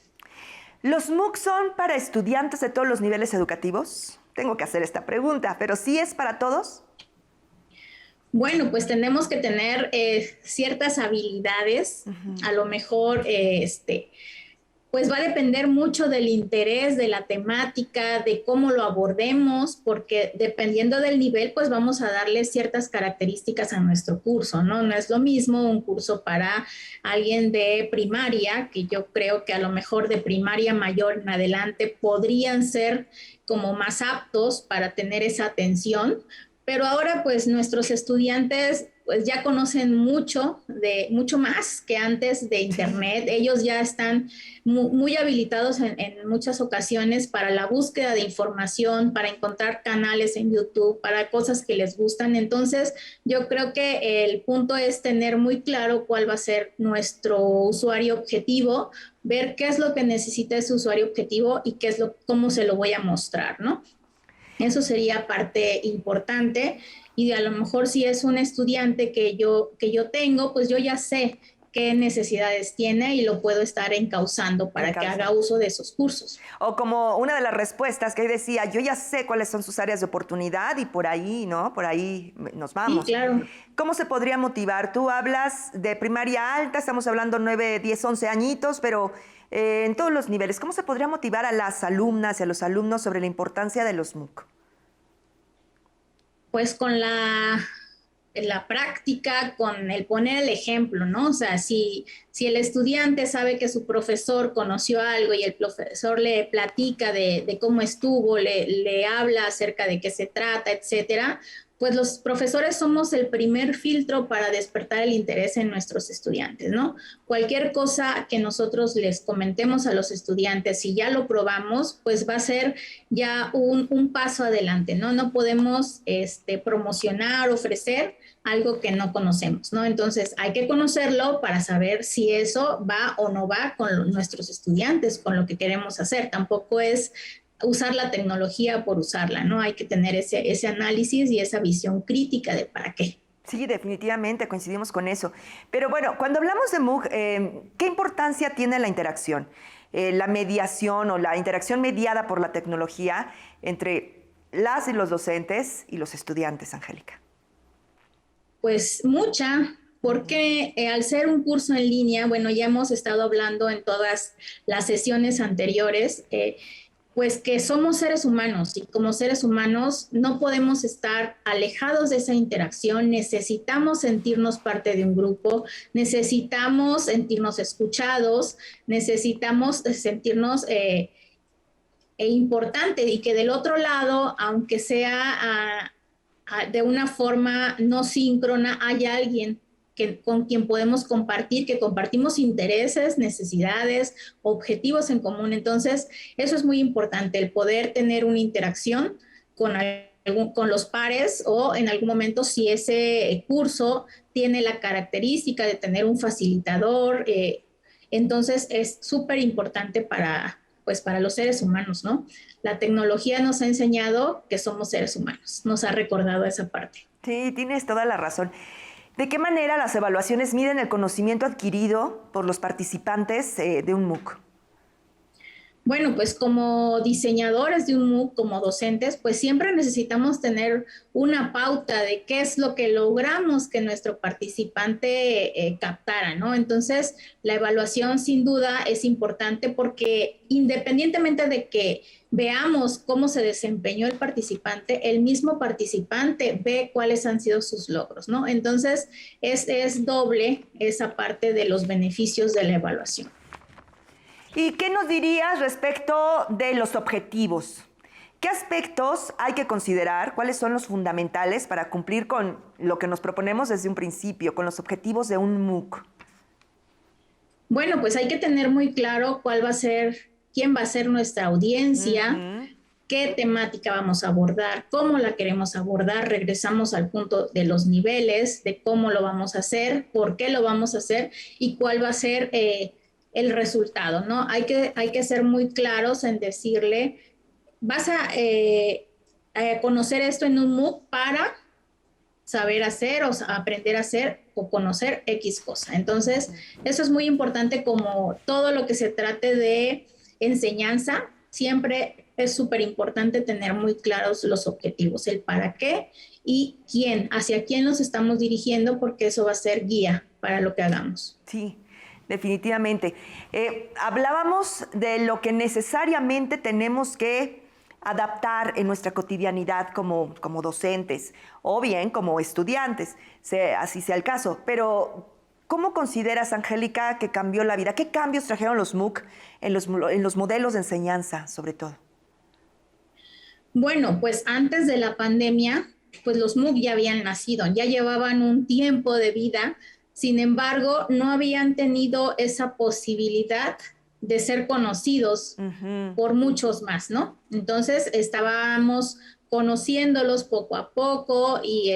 ¿Los MOOC son para estudiantes de todos los niveles educativos? Tengo que hacer esta pregunta, pero ¿sí es para todos? Bueno, pues tenemos que tener ciertas habilidades, a lo mejor pues va a depender mucho del interés, de la temática, de cómo lo abordemos, porque dependiendo del nivel, pues vamos a darle ciertas características a nuestro curso, ¿no? No es lo mismo un curso para alguien de primaria, que yo creo que a lo mejor de primaria mayor en adelante podrían ser como más aptos para tener esa atención, pero ahora pues nuestros estudiantes pues ya conocen mucho más que antes de Internet. Ellos ya están muy habilitados en muchas ocasiones para la búsqueda de información, para encontrar canales en YouTube, para cosas que les gustan. Entonces, yo creo que el punto es tener muy claro cuál va a ser nuestro usuario objetivo, ver qué es lo que necesita ese usuario objetivo y cómo se lo voy a mostrar, ¿no? Eso sería parte importante. Y a lo mejor si es un estudiante que yo tengo, pues yo ya sé qué necesidades tiene y lo puedo estar encauzando para que haga uso de esos cursos. O como una de las respuestas que ahí decía, yo ya sé cuáles son sus áreas de oportunidad y por ahí, ¿no? Por ahí nos vamos. Sí, claro. ¿Cómo se podría motivar? Tú hablas de primaria alta, estamos hablando 9, 10, 11 añitos, pero en todos los niveles. ¿Cómo se podría motivar a las alumnas y a los alumnos sobre la importancia de los MOOC? Pues con la práctica, con el poner el ejemplo, ¿no? O sea, si el estudiante sabe que su profesor conoció algo y el profesor le platica de cómo estuvo, le habla acerca de qué se trata, etcétera, pues los profesores somos el primer filtro para despertar el interés en nuestros estudiantes, ¿no? Cualquier cosa que nosotros les comentemos a los estudiantes, si ya lo probamos, pues va a ser ya un paso adelante, ¿no? No podemos promocionar, ofrecer algo que no conocemos, ¿no? Entonces hay que conocerlo para saber si eso va o no va con nuestros estudiantes, con lo que queremos hacer. Tampoco es usar la tecnología por usarla, ¿no? Hay que tener ese análisis y esa visión crítica de para qué. Sí, definitivamente coincidimos con eso. Pero bueno, cuando hablamos de MOOC, ¿qué importancia tiene la interacción? La mediación o la interacción mediada por la tecnología entre las y los docentes y los estudiantes, Angélica. Pues mucha, porque al ser un curso en línea, bueno, ya hemos estado hablando en todas las sesiones anteriores, pues que somos seres humanos y como seres humanos no podemos estar alejados de esa interacción, necesitamos sentirnos parte de un grupo, necesitamos sentirnos escuchados, necesitamos sentirnos importante y que del otro lado, aunque sea de una forma no síncrona, haya alguien con quien podemos compartir, que compartimos intereses, necesidades, objetivos en común. Entonces, eso es muy importante, el poder tener una interacción con los pares o en algún momento si ese curso tiene la característica de tener un facilitador, entonces es súper importante para los seres humanos, ¿no? La tecnología nos ha enseñado que somos seres humanos, nos ha recordado esa parte. Sí, tienes toda la razón. ¿De qué manera las evaluaciones miden el conocimiento adquirido por los participantes de un MOOC? Bueno, pues como diseñadores de un MOOC, como docentes, pues siempre necesitamos tener una pauta de qué es lo que logramos que nuestro participante captara, ¿no? Entonces, la evaluación sin duda es importante porque independientemente de que veamos cómo se desempeñó el mismo participante ve cuáles han sido sus logros, ¿no? Entonces, es doble esa parte de los beneficios de la evaluación. ¿Y qué nos dirías respecto de los objetivos? ¿Qué aspectos hay que considerar? ¿Cuáles son los fundamentales para cumplir con lo que nos proponemos desde un principio, con los objetivos de un MOOC? Bueno, pues hay que tener muy claro cuál va a ser, quién va a ser nuestra audiencia, qué temática vamos a abordar, cómo la queremos abordar. Regresamos al punto de los niveles, de cómo lo vamos a hacer, por qué lo vamos a hacer y cuál va a ser el resultado, ¿no? Hay que ser muy claros en decirle, vas a conocer esto en un MOOC para saber hacer o aprender a hacer o conocer X cosa. Entonces, eso es muy importante, como todo lo que se trate de enseñanza, siempre es súper importante tener muy claros los objetivos, el para qué y quién, hacia quién nos estamos dirigiendo, porque eso va a ser guía para lo que hagamos. Sí. Definitivamente. Hablábamos de lo que necesariamente tenemos que adaptar en nuestra cotidianidad como docentes o bien como estudiantes, así sea el caso. Pero, ¿cómo consideras, Angélica, que cambió la vida? ¿Qué cambios trajeron los MOOC en los modelos de enseñanza, sobre todo? Bueno, pues antes de la pandemia, pues los MOOC ya habían nacido, ya llevaban un tiempo de vida. Sin embargo, no habían tenido esa posibilidad de ser conocidos por muchos más, ¿no? Entonces, estábamos conociéndolos poco a poco y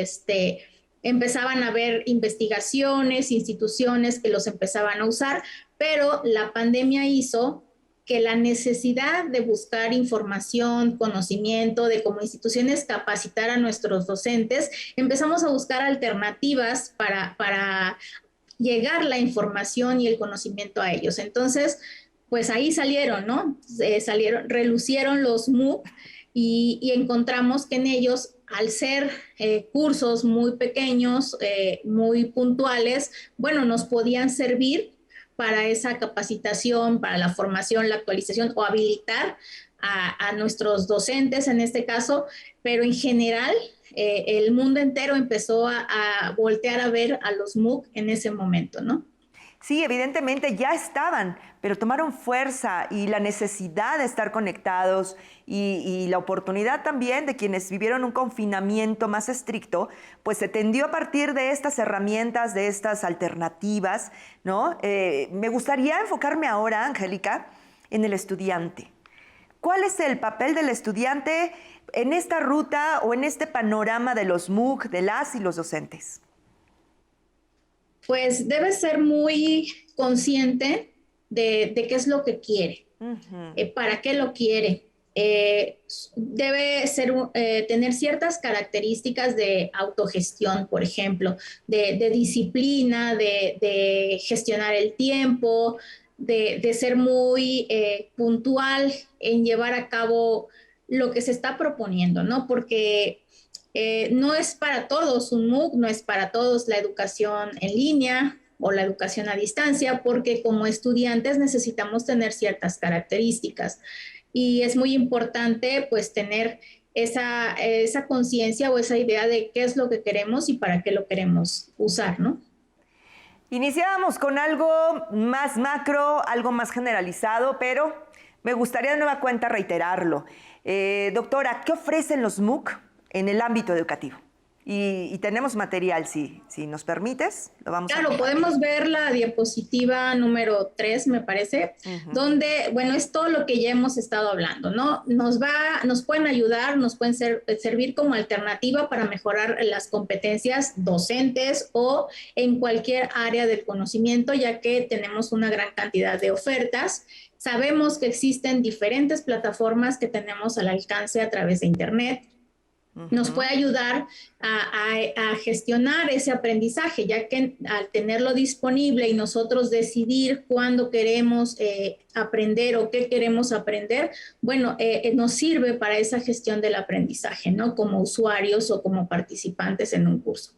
empezaban a haber investigaciones, instituciones que los empezaban a usar, pero la pandemia hizo que la necesidad de buscar información, conocimiento, de como instituciones capacitar a nuestros docentes, empezamos a buscar alternativas para llegar la información y el conocimiento a ellos. Entonces, pues ahí salieron, ¿no? Relucieron los MOOC y encontramos que en ellos, al ser cursos muy pequeños, muy puntuales, bueno, nos podían servir para esa capacitación, para la formación, la actualización o habilitar a nuestros docentes en este caso, pero en general el mundo entero empezó a voltear a ver a los MOOC en ese momento, ¿no? Sí, evidentemente ya estaban, pero tomaron fuerza y la necesidad de estar conectados y la oportunidad también de quienes vivieron un confinamiento más estricto, pues se tendió a partir de estas herramientas, de estas alternativas, ¿no? Me gustaría enfocarme ahora, Angélica, en el estudiante. ¿Cuál es el papel del estudiante en esta ruta o en este panorama de los MOOC, de las y los docentes? Pues debe ser muy consciente de qué es lo que quiere, para qué lo quiere. Debe tener ciertas características de autogestión, por ejemplo, de disciplina, de gestionar el tiempo, de ser muy puntual en llevar a cabo lo que se está proponiendo, ¿no? Porque no es para todos un MOOC, no es para todos la educación en línea o la educación a distancia, porque como estudiantes necesitamos tener ciertas características y es muy importante pues tener esa conciencia o esa idea de qué es lo que queremos y para qué lo queremos usar, ¿no? Iniciábamos con algo más macro, algo más generalizado, pero me gustaría de nueva cuenta reiterarlo. Doctora, ¿qué ofrecen los MOOC en el ámbito educativo? Y tenemos material, si nos permites, lo vamos a Claro, podemos ver la diapositiva número 3, me parece, donde, bueno, es todo lo que ya hemos estado hablando, ¿no? Nos pueden ayudar, nos pueden servir como alternativa para mejorar las competencias docentes o en cualquier área del conocimiento, ya que tenemos una gran cantidad de ofertas. Sabemos que existen diferentes plataformas que tenemos al alcance a través de Internet. Nos puede ayudar a gestionar ese aprendizaje, ya que al tenerlo disponible y nosotros decidir cuándo queremos aprender o qué queremos aprender, bueno, nos sirve para esa gestión del aprendizaje, ¿no? Como usuarios o como participantes en un curso.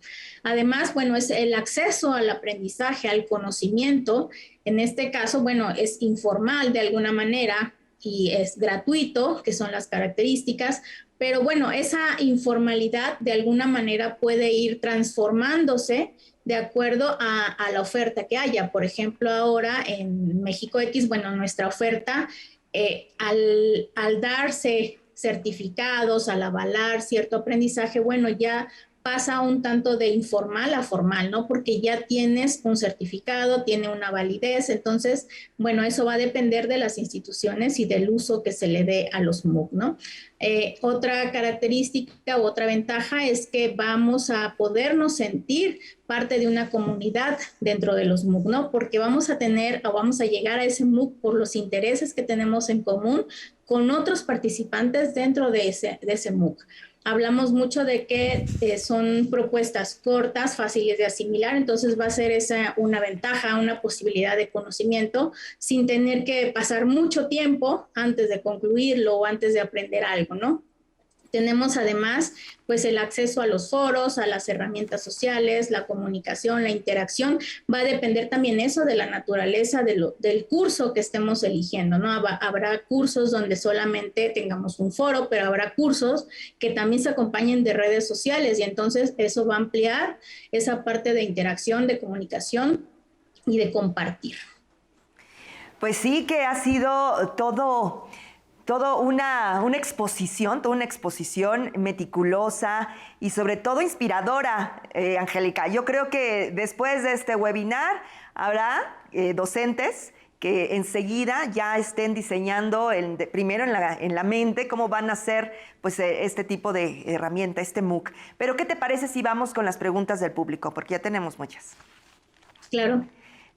Además, bueno, es el acceso al aprendizaje, al conocimiento. En este caso, bueno, es informal de alguna manera y es gratuito, que son las características, pero bueno, esa informalidad de alguna manera puede ir transformándose de acuerdo a la oferta que haya. Por ejemplo, ahora en México X, bueno, nuestra oferta, al darse certificados, al avalar cierto aprendizaje, bueno, ya pasa un tanto de informal a formal, ¿no? Porque ya tienes un certificado, tiene una validez, entonces, bueno, eso va a depender de las instituciones y del uso que se le dé a los MOOC, ¿no? Otra característica u otra ventaja es que vamos a podernos sentir parte de una comunidad dentro de los MOOC, ¿no? Porque vamos a tener o vamos a llegar a ese MOOC por los intereses que tenemos en común con otros participantes dentro de ese MOOC. Hablamos mucho de que son propuestas cortas, fáciles de asimilar, entonces va a ser esa una ventaja, una posibilidad de conocimiento sin tener que pasar mucho tiempo antes de concluirlo o antes de aprender algo, ¿no? Tenemos además pues el acceso a los foros, a las herramientas sociales, la comunicación, la interacción. Va a depender también eso de la naturaleza del curso que estemos eligiendo, ¿no? Habrá cursos donde solamente tengamos un foro, pero habrá cursos que también se acompañen de redes sociales y entonces eso va a ampliar esa parte de interacción, de comunicación y de compartir. Pues sí que ha sido toda una exposición meticulosa y sobre todo inspiradora, Angélica. Yo creo que después de este webinar habrá docentes que enseguida ya estén diseñando primero en la mente cómo van a hacer pues, este tipo de herramienta, este MOOC. Pero ¿qué te parece si vamos con las preguntas del público? Porque ya tenemos muchas. Claro.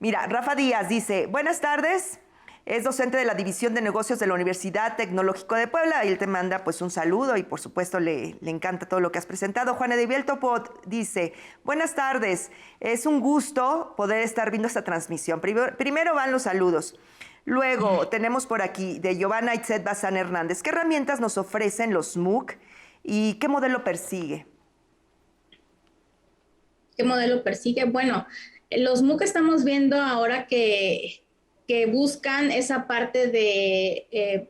Mira, Rafa Díaz dice, buenas tardes. Es docente de la División de Negocios de la Universidad Tecnológico de Puebla y él te manda pues un saludo y por supuesto le encanta todo lo que has presentado. Juana de Bieltopot dice, buenas tardes, es un gusto poder estar viendo esta transmisión. Primero van los saludos. Luego tenemos por aquí de Giovanna Itzet Bazán Hernández. ¿Qué herramientas nos ofrecen los MOOC y qué modelo persigue? ¿Qué modelo persigue? Bueno, los MOOC estamos viendo ahora que buscan esa parte de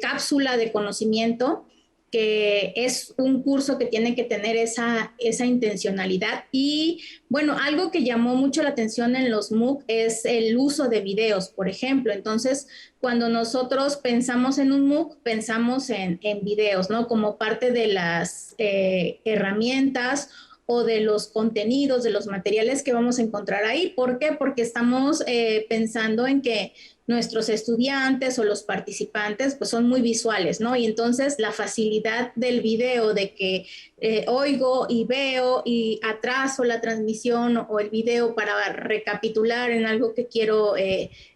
cápsula de conocimiento, que es un curso que tiene que tener esa intencionalidad. Y bueno, algo que llamó mucho la atención en los MOOC es el uso de videos, por ejemplo. Entonces, cuando nosotros pensamos en un MOOC, pensamos en videos, ¿no? Como parte de las herramientas o de los contenidos, de los materiales que vamos a encontrar ahí. ¿Por qué? Porque estamos pensando en que nuestros estudiantes o los participantes pues son muy visuales, ¿no? Y entonces la facilidad del video, de que oigo y veo y atraso la transmisión o el video para recapitular en algo que quiero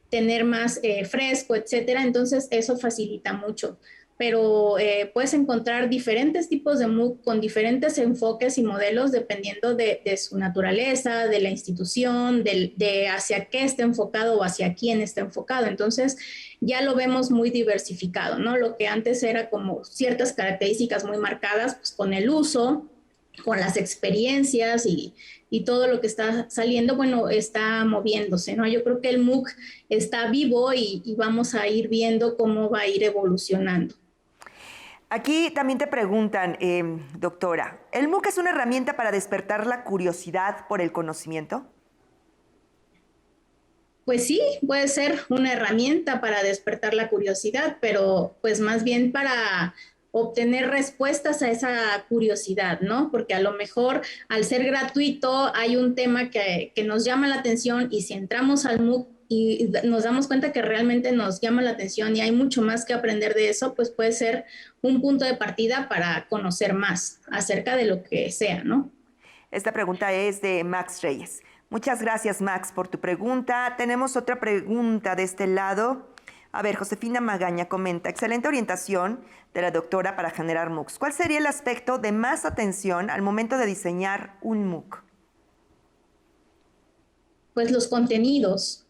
tener más fresco, etcétera. Entonces eso facilita mucho. Pero puedes encontrar diferentes tipos de MOOC con diferentes enfoques y modelos dependiendo de su naturaleza, de la institución, de hacia qué está enfocado o hacia quién está enfocado. Entonces ya lo vemos muy diversificado, ¿no? Lo que antes era como ciertas características muy marcadas, pues con el uso, con las experiencias y todo lo que está saliendo, bueno, está moviéndose, ¿no? Yo creo que el MOOC está vivo y vamos a ir viendo cómo va a ir evolucionando. Aquí también te preguntan, doctora, ¿el MOOC es una herramienta para despertar la curiosidad por el conocimiento? Pues sí, puede ser una herramienta para despertar la curiosidad, pero pues más bien para obtener respuestas a esa curiosidad, ¿no? Porque a lo mejor al ser gratuito hay un tema que nos llama la atención y si entramos al MOOC y nos damos cuenta que realmente nos llama la atención y hay mucho más que aprender de eso, pues puede ser un punto de partida para conocer más acerca de lo que sea, ¿no? Esta pregunta es de Max Reyes. Muchas gracias, Max, por tu pregunta. Tenemos otra pregunta de este lado. A ver, Josefina Magaña comenta, excelente orientación de la doctora para generar MOOCs. ¿Cuál sería el aspecto de más atención al momento de diseñar un MOOC? Pues los contenidos,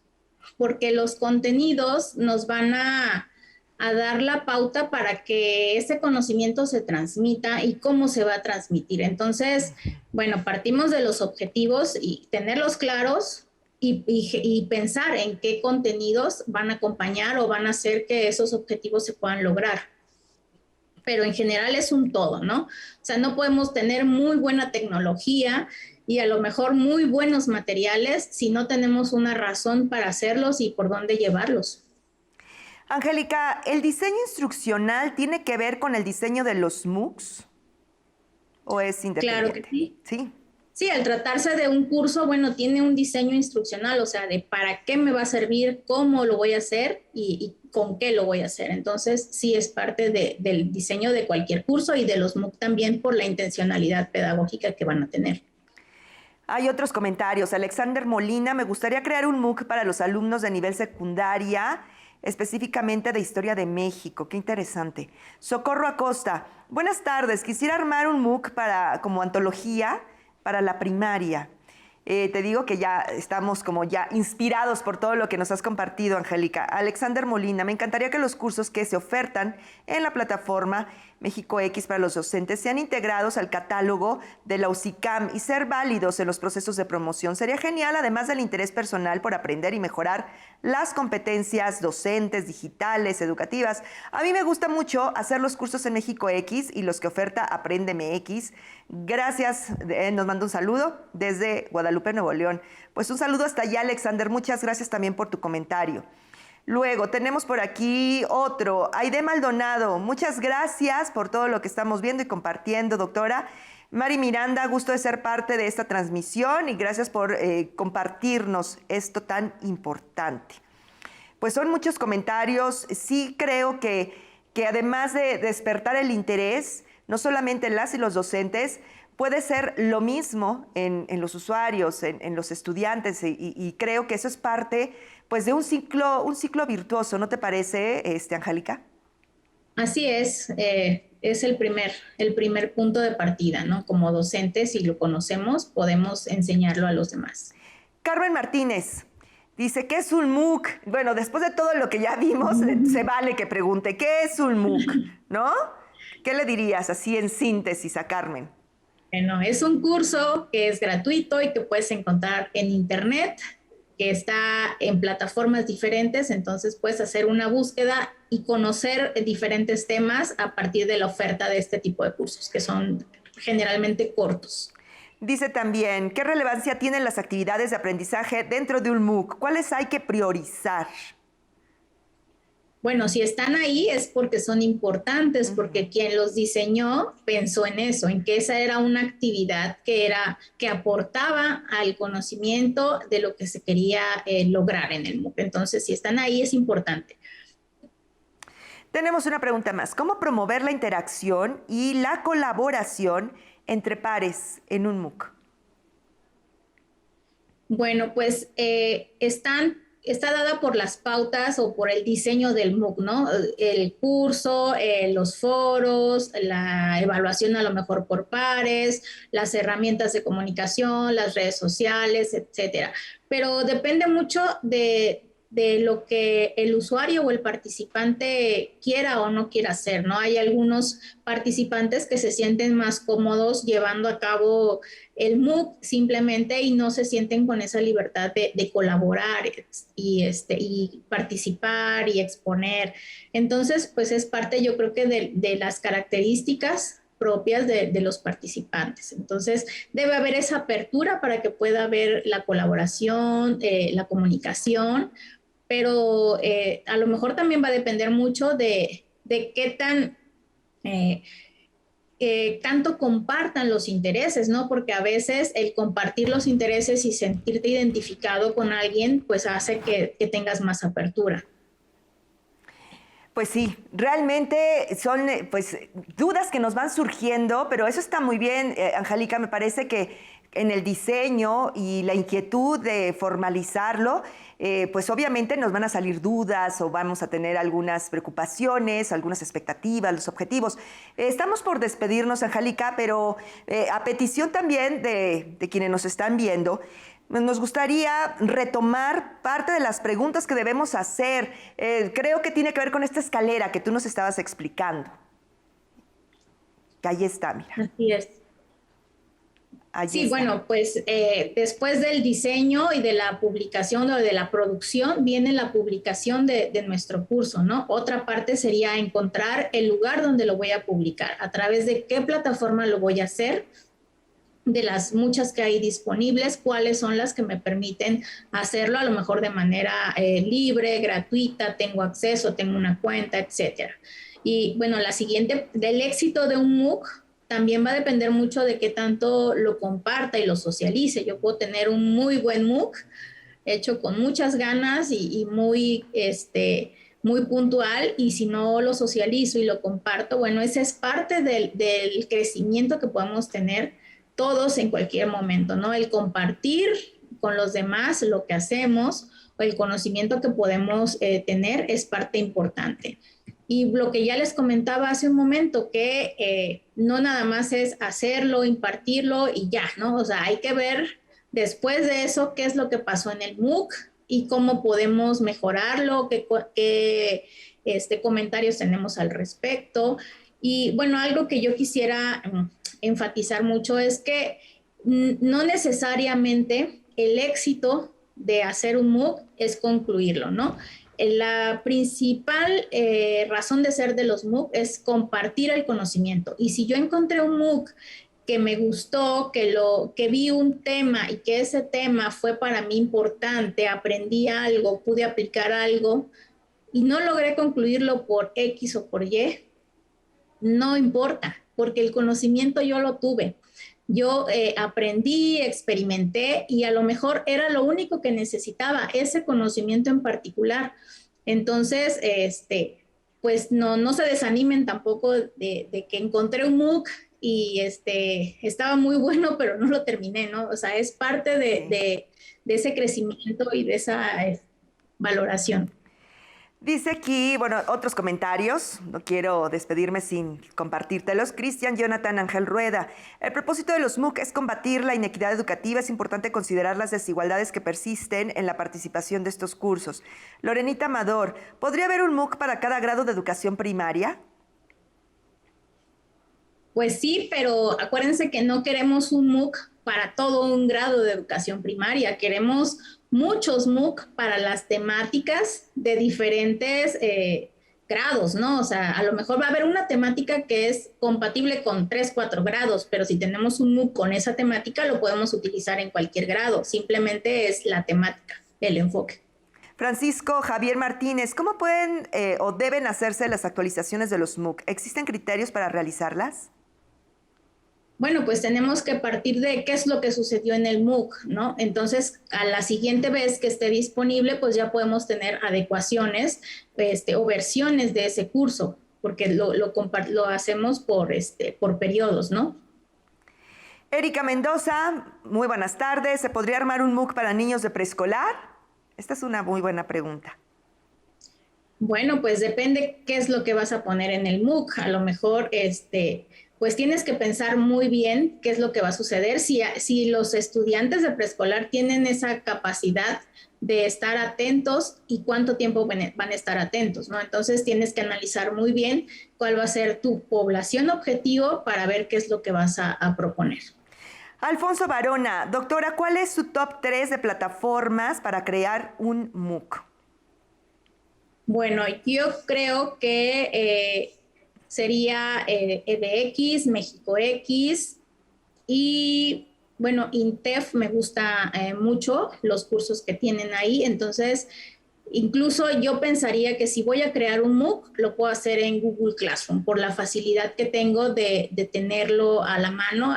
porque los contenidos nos van a dar la pauta para que ese conocimiento se transmita y cómo se va a transmitir. Entonces, bueno, partimos de los objetivos y tenerlos claros y pensar en qué contenidos van a acompañar o van a hacer que esos objetivos se puedan lograr. Pero en general es un todo, ¿no? O sea, no podemos tener muy buena tecnología y a lo mejor muy buenos materiales si no tenemos una razón para hacerlos y por dónde llevarlos. Angélica, ¿el diseño instruccional tiene que ver con el diseño de los MOOCs? ¿O es independiente? Claro que sí. Sí. Sí, al tratarse de un curso, bueno, tiene un diseño instruccional, o sea, de para qué me va a servir, cómo lo voy a hacer y con qué lo voy a hacer. Entonces, sí es parte del diseño de cualquier curso y de los MOOC también por la intencionalidad pedagógica que van a tener. Hay otros comentarios. Alexander Molina, me gustaría crear un MOOC para los alumnos de nivel secundaria, específicamente de Historia de México. Qué interesante. Socorro Acosta, buenas tardes. Quisiera armar un MOOC como antología para la primaria. Te digo que ya estamos como ya inspirados por todo lo que nos has compartido, Angélica. Alexander Molina, me encantaría que los cursos que se ofertan en la plataforma México X para los docentes sean integrados al catálogo de la UCICAM y ser válidos en los procesos de promoción. Sería genial, además del interés personal por aprender y mejorar las competencias docentes, digitales, educativas. A mí me gusta mucho hacer los cursos en México X y los que oferta Aprende MX. Gracias, nos manda un saludo desde Guadalupe, Nuevo León. Pues un saludo hasta allá, Alexander. Muchas gracias también por tu comentario. Luego tenemos por aquí otro, Aide Maldonado. Muchas gracias por todo lo que estamos viendo y compartiendo, doctora. Mari Miranda, gusto de ser parte de esta transmisión y gracias por compartirnos esto tan importante. Pues son muchos comentarios. Sí creo que además de despertar el interés, no solamente en las y los docentes, puede ser lo mismo en los usuarios, en los estudiantes, y creo que eso es parte pues, de un ciclo virtuoso, ¿no te parece, Angélica? Así es el primer punto de partida, ¿no? Como docentes, si lo conocemos, podemos enseñarlo a los demás. Carmen Martínez dice, ¿qué es un MOOC? Bueno, después de todo lo que ya vimos, se vale que pregunte, ¿qué es un MOOC? ¿No? ¿Qué le dirías así en síntesis a Carmen? Bueno, es un curso que es gratuito y que puedes encontrar en internet, que está en plataformas diferentes, entonces puedes hacer una búsqueda y conocer diferentes temas a partir de la oferta de este tipo de cursos, que son generalmente cortos. Dice también, ¿qué relevancia tienen las actividades de aprendizaje dentro de un MOOC? ¿Cuáles hay que priorizar? Bueno, si están ahí es porque son importantes, porque quien los diseñó pensó en eso, en que esa era una actividad que aportaba al conocimiento de lo que se quería lograr en el MOOC. Entonces, si están ahí es importante. Tenemos una pregunta más. ¿Cómo promover la interacción y la colaboración entre pares en un MOOC? Bueno, pues está dada por las pautas o por el diseño del MOOC, ¿no? El curso, los foros, la evaluación a lo mejor por pares, las herramientas de comunicación, las redes sociales, etcétera. Pero depende mucho de lo que el usuario o el participante quiera o no quiera hacer, ¿no? Hay algunos participantes que se sienten más cómodos llevando a cabo el MOOC simplemente y no se sienten con esa libertad de colaborar y participar y exponer. Entonces, pues es parte, yo creo que de las características propias de los participantes. Entonces, debe haber esa apertura para que pueda haber la colaboración, la comunicación, pero a lo mejor también va a depender mucho de qué tanto compartan los intereses, ¿no? Porque a veces el compartir los intereses y sentirte identificado con alguien, pues hace que tengas más apertura. Pues sí, realmente son pues dudas que nos van surgiendo, pero eso está muy bien, Angélica, me parece que en el diseño y la inquietud de formalizarlo, pues obviamente nos van a salir dudas o vamos a tener algunas preocupaciones, algunas expectativas, los objetivos. Estamos por despedirnos, Angélica, pero a petición también de quienes nos están viendo, nos gustaría retomar parte de las preguntas que debemos hacer. Creo que tiene que ver con esta escalera que tú nos estabas explicando. Que ahí está, mira. Así es. Sí, bueno, pues después del diseño y de la publicación o de la producción viene la publicación de nuestro curso, ¿no? Otra parte sería encontrar el lugar donde lo voy a publicar, a través de qué plataforma lo voy a hacer, de las muchas que hay disponibles, cuáles son las que me permiten hacerlo, a lo mejor de manera libre, gratuita, tengo acceso, tengo una cuenta, etcétera. Y bueno, la siguiente, del éxito de un MOOC, también va a depender mucho de qué tanto lo comparta y lo socialice. Yo puedo tener un muy buen MOOC hecho con muchas ganas y muy, muy puntual, y si no lo socializo y lo comparto, bueno, esa es parte del crecimiento que podemos tener todos en cualquier momento, ¿no? El compartir con los demás lo que hacemos o el conocimiento que podemos tener es parte importante. Y lo que ya les comentaba hace un momento, que no nada más es hacerlo, impartirlo y ya, ¿no? O sea, hay que ver después de eso qué es lo que pasó en el MOOC y cómo podemos mejorarlo, qué comentarios tenemos al respecto. Y bueno, algo que yo quisiera enfatizar mucho es que no necesariamente el éxito de hacer un MOOC es concluirlo, ¿no? La principal razón de ser de los MOOC es compartir el conocimiento. Y si yo encontré un MOOC que me gustó, que vi un tema y que ese tema fue para mí importante, aprendí algo, pude aplicar algo y no logré concluirlo por X o por Y, no importa, porque el conocimiento yo lo tuve. Yo aprendí, experimenté y a lo mejor era lo único que necesitaba, ese conocimiento en particular. Entonces, pues no se desanimen tampoco de que encontré un MOOC y estaba muy bueno, pero no lo terminé, ¿no? O sea, es parte de ese crecimiento y de esa valoración. Dice aquí, bueno, otros comentarios, no quiero despedirme sin compartírtelos. Cristian Jonathan Ángel Rueda, el propósito de los MOOC es combatir la inequidad educativa, es importante considerar las desigualdades que persisten en la participación de estos cursos. Lorenita Amador, ¿podría haber un MOOC para cada grado de educación primaria? Pues sí, pero acuérdense que no queremos un MOOC para todo un grado de educación primaria, queremos muchos MOOC para las temáticas de diferentes grados, ¿no? O sea, a lo mejor va a haber una temática que es compatible con 3, 4 grados, pero si tenemos un MOOC con esa temática, lo podemos utilizar en cualquier grado. Simplemente es la temática, el enfoque. Francisco Javier Martínez, ¿cómo pueden o deben hacerse las actualizaciones de los MOOC? ¿Existen criterios para realizarlas? Bueno, pues tenemos que partir de qué es lo que sucedió en el MOOC, ¿no? Entonces, a la siguiente vez que esté disponible, pues ya podemos tener adecuaciones o versiones de ese curso, porque lo hacemos por periodos, ¿no? Erika Mendoza, muy buenas tardes. ¿Se podría armar un MOOC para niños de preescolar? Esta es una muy buena pregunta. Bueno, pues depende qué es lo que vas a poner en el MOOC. A lo mejor, pues tienes que pensar muy bien qué es lo que va a suceder. Si los estudiantes de preescolar tienen esa capacidad de estar atentos y cuánto tiempo van a estar atentos, ¿no? Entonces tienes que analizar muy bien cuál va a ser tu población objetivo para ver qué es lo que vas a proponer. Alfonso Barona, doctora, ¿cuál es su top 3 de plataformas para crear un MOOC? Bueno, yo creo que sería EDX, MéxicoX y, bueno, INTEF me gusta mucho los cursos que tienen ahí. Entonces, incluso yo pensaría que si voy a crear un MOOC, lo puedo hacer en Google Classroom por la facilidad que tengo de tenerlo a la mano,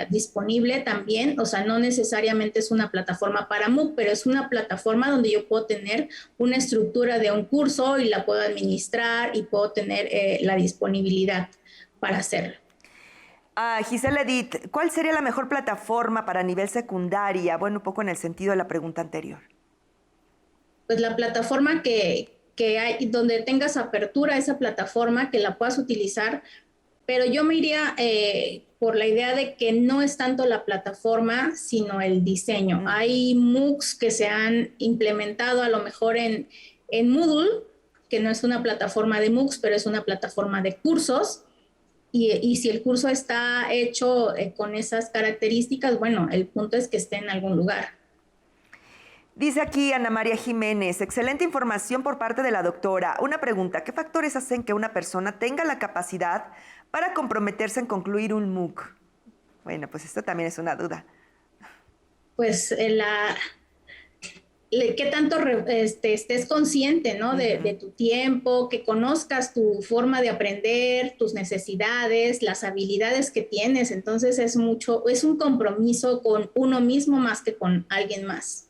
disponible también. O sea, no necesariamente es una plataforma para MOOC, pero es una plataforma donde yo puedo tener una estructura de un curso y la puedo administrar y puedo tener la disponibilidad para hacerlo. Giselle Edith, ¿cuál sería la mejor plataforma para nivel secundaria? Bueno, un poco en el sentido de la pregunta anterior. Pues la plataforma que hay, donde tengas apertura a esa plataforma, que la puedas utilizar, pero yo me iría por la idea de que no es tanto la plataforma, sino el diseño. Hay MOOCs que se han implementado a lo mejor en Moodle, que no es una plataforma de MOOCs, pero es una plataforma de cursos. Y si el curso está hecho con esas características, bueno, el punto es que esté en algún lugar. Dice aquí Ana María Jiménez, excelente información por parte de la doctora. Una pregunta, ¿qué factores hacen que una persona tenga la capacidad para comprometerse en concluir un MOOC? Bueno, pues esto también es una duda. Pues qué tanto estés consciente, ¿no? De tu tiempo, que conozcas tu forma de aprender, tus necesidades, las habilidades que tienes. Entonces es un compromiso con uno mismo más que con alguien más.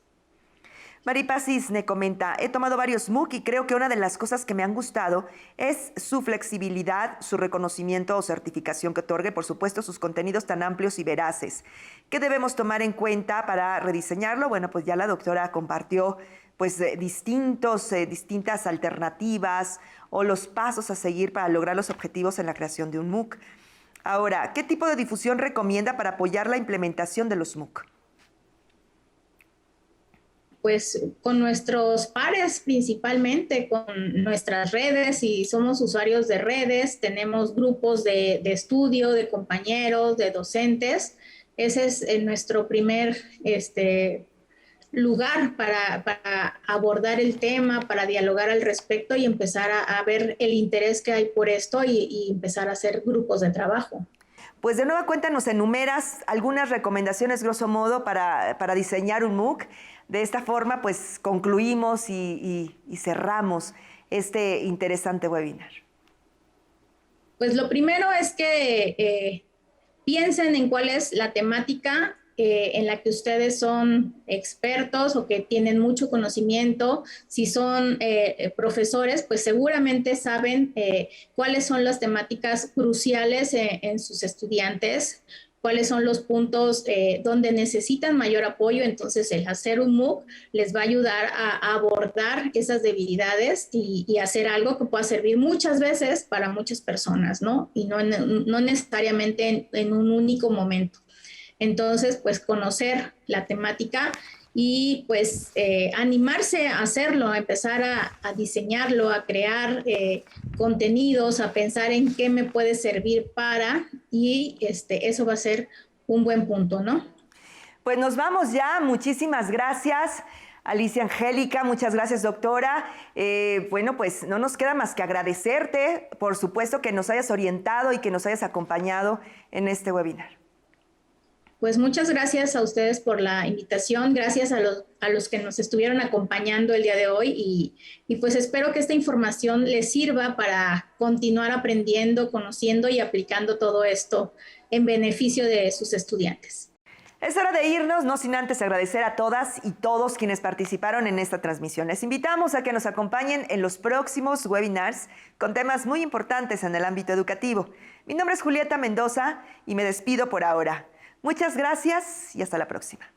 Maripaz Cisne comenta, he tomado varios MOOC y creo que una de las cosas que me han gustado es su flexibilidad, su reconocimiento o certificación que otorgue, por supuesto, sus contenidos tan amplios y veraces. ¿Qué debemos tomar en cuenta para rediseñarlo? Bueno, pues ya la doctora compartió pues distintas alternativas o los pasos a seguir para lograr los objetivos en la creación de un MOOC. Ahora, ¿qué tipo de difusión recomienda para apoyar la implementación de los MOOC? Pues con nuestros pares principalmente, con nuestras redes, si somos usuarios de redes, tenemos grupos de estudio, de compañeros, de docentes. Ese es nuestro primer lugar para abordar el tema, para dialogar al respecto y empezar a ver el interés que hay por esto y empezar a hacer grupos de trabajo. Pues de nueva cuenta nos enumeras algunas recomendaciones, grosso modo, para diseñar un MOOC. De esta forma, pues concluimos y cerramos este interesante webinar. Pues lo primero es que piensen en cuál es la temática en la que ustedes son expertos o que tienen mucho conocimiento. Si son profesores, pues seguramente saben cuáles son las temáticas cruciales en sus estudiantes, cuáles son los puntos donde necesitan mayor apoyo. Entonces, el hacer un MOOC les va a ayudar a abordar esas debilidades y hacer algo que pueda servir muchas veces para muchas personas, ¿no? Y no necesariamente en un único momento. Entonces, pues conocer la temática y pues animarse a hacerlo, a empezar a diseñarlo, a crear contenidos, a pensar en qué me puede servir para, y eso va a ser un buen punto, ¿no? Pues nos vamos ya, muchísimas gracias. Alicia Angélica, muchas gracias, doctora. Bueno, pues no nos queda más que agradecerte, por supuesto, que nos hayas orientado y que nos hayas acompañado en este webinar. Pues muchas gracias a ustedes por la invitación, gracias a los que nos estuvieron acompañando el día de hoy y pues espero que esta información les sirva para continuar aprendiendo, conociendo y aplicando todo esto en beneficio de sus estudiantes. Es hora de irnos, no sin antes agradecer a todas y todos quienes participaron en esta transmisión. Les invitamos a que nos acompañen en los próximos webinars con temas muy importantes en el ámbito educativo. Mi nombre es Julieta Mendoza y me despido por ahora. Muchas gracias y hasta la próxima.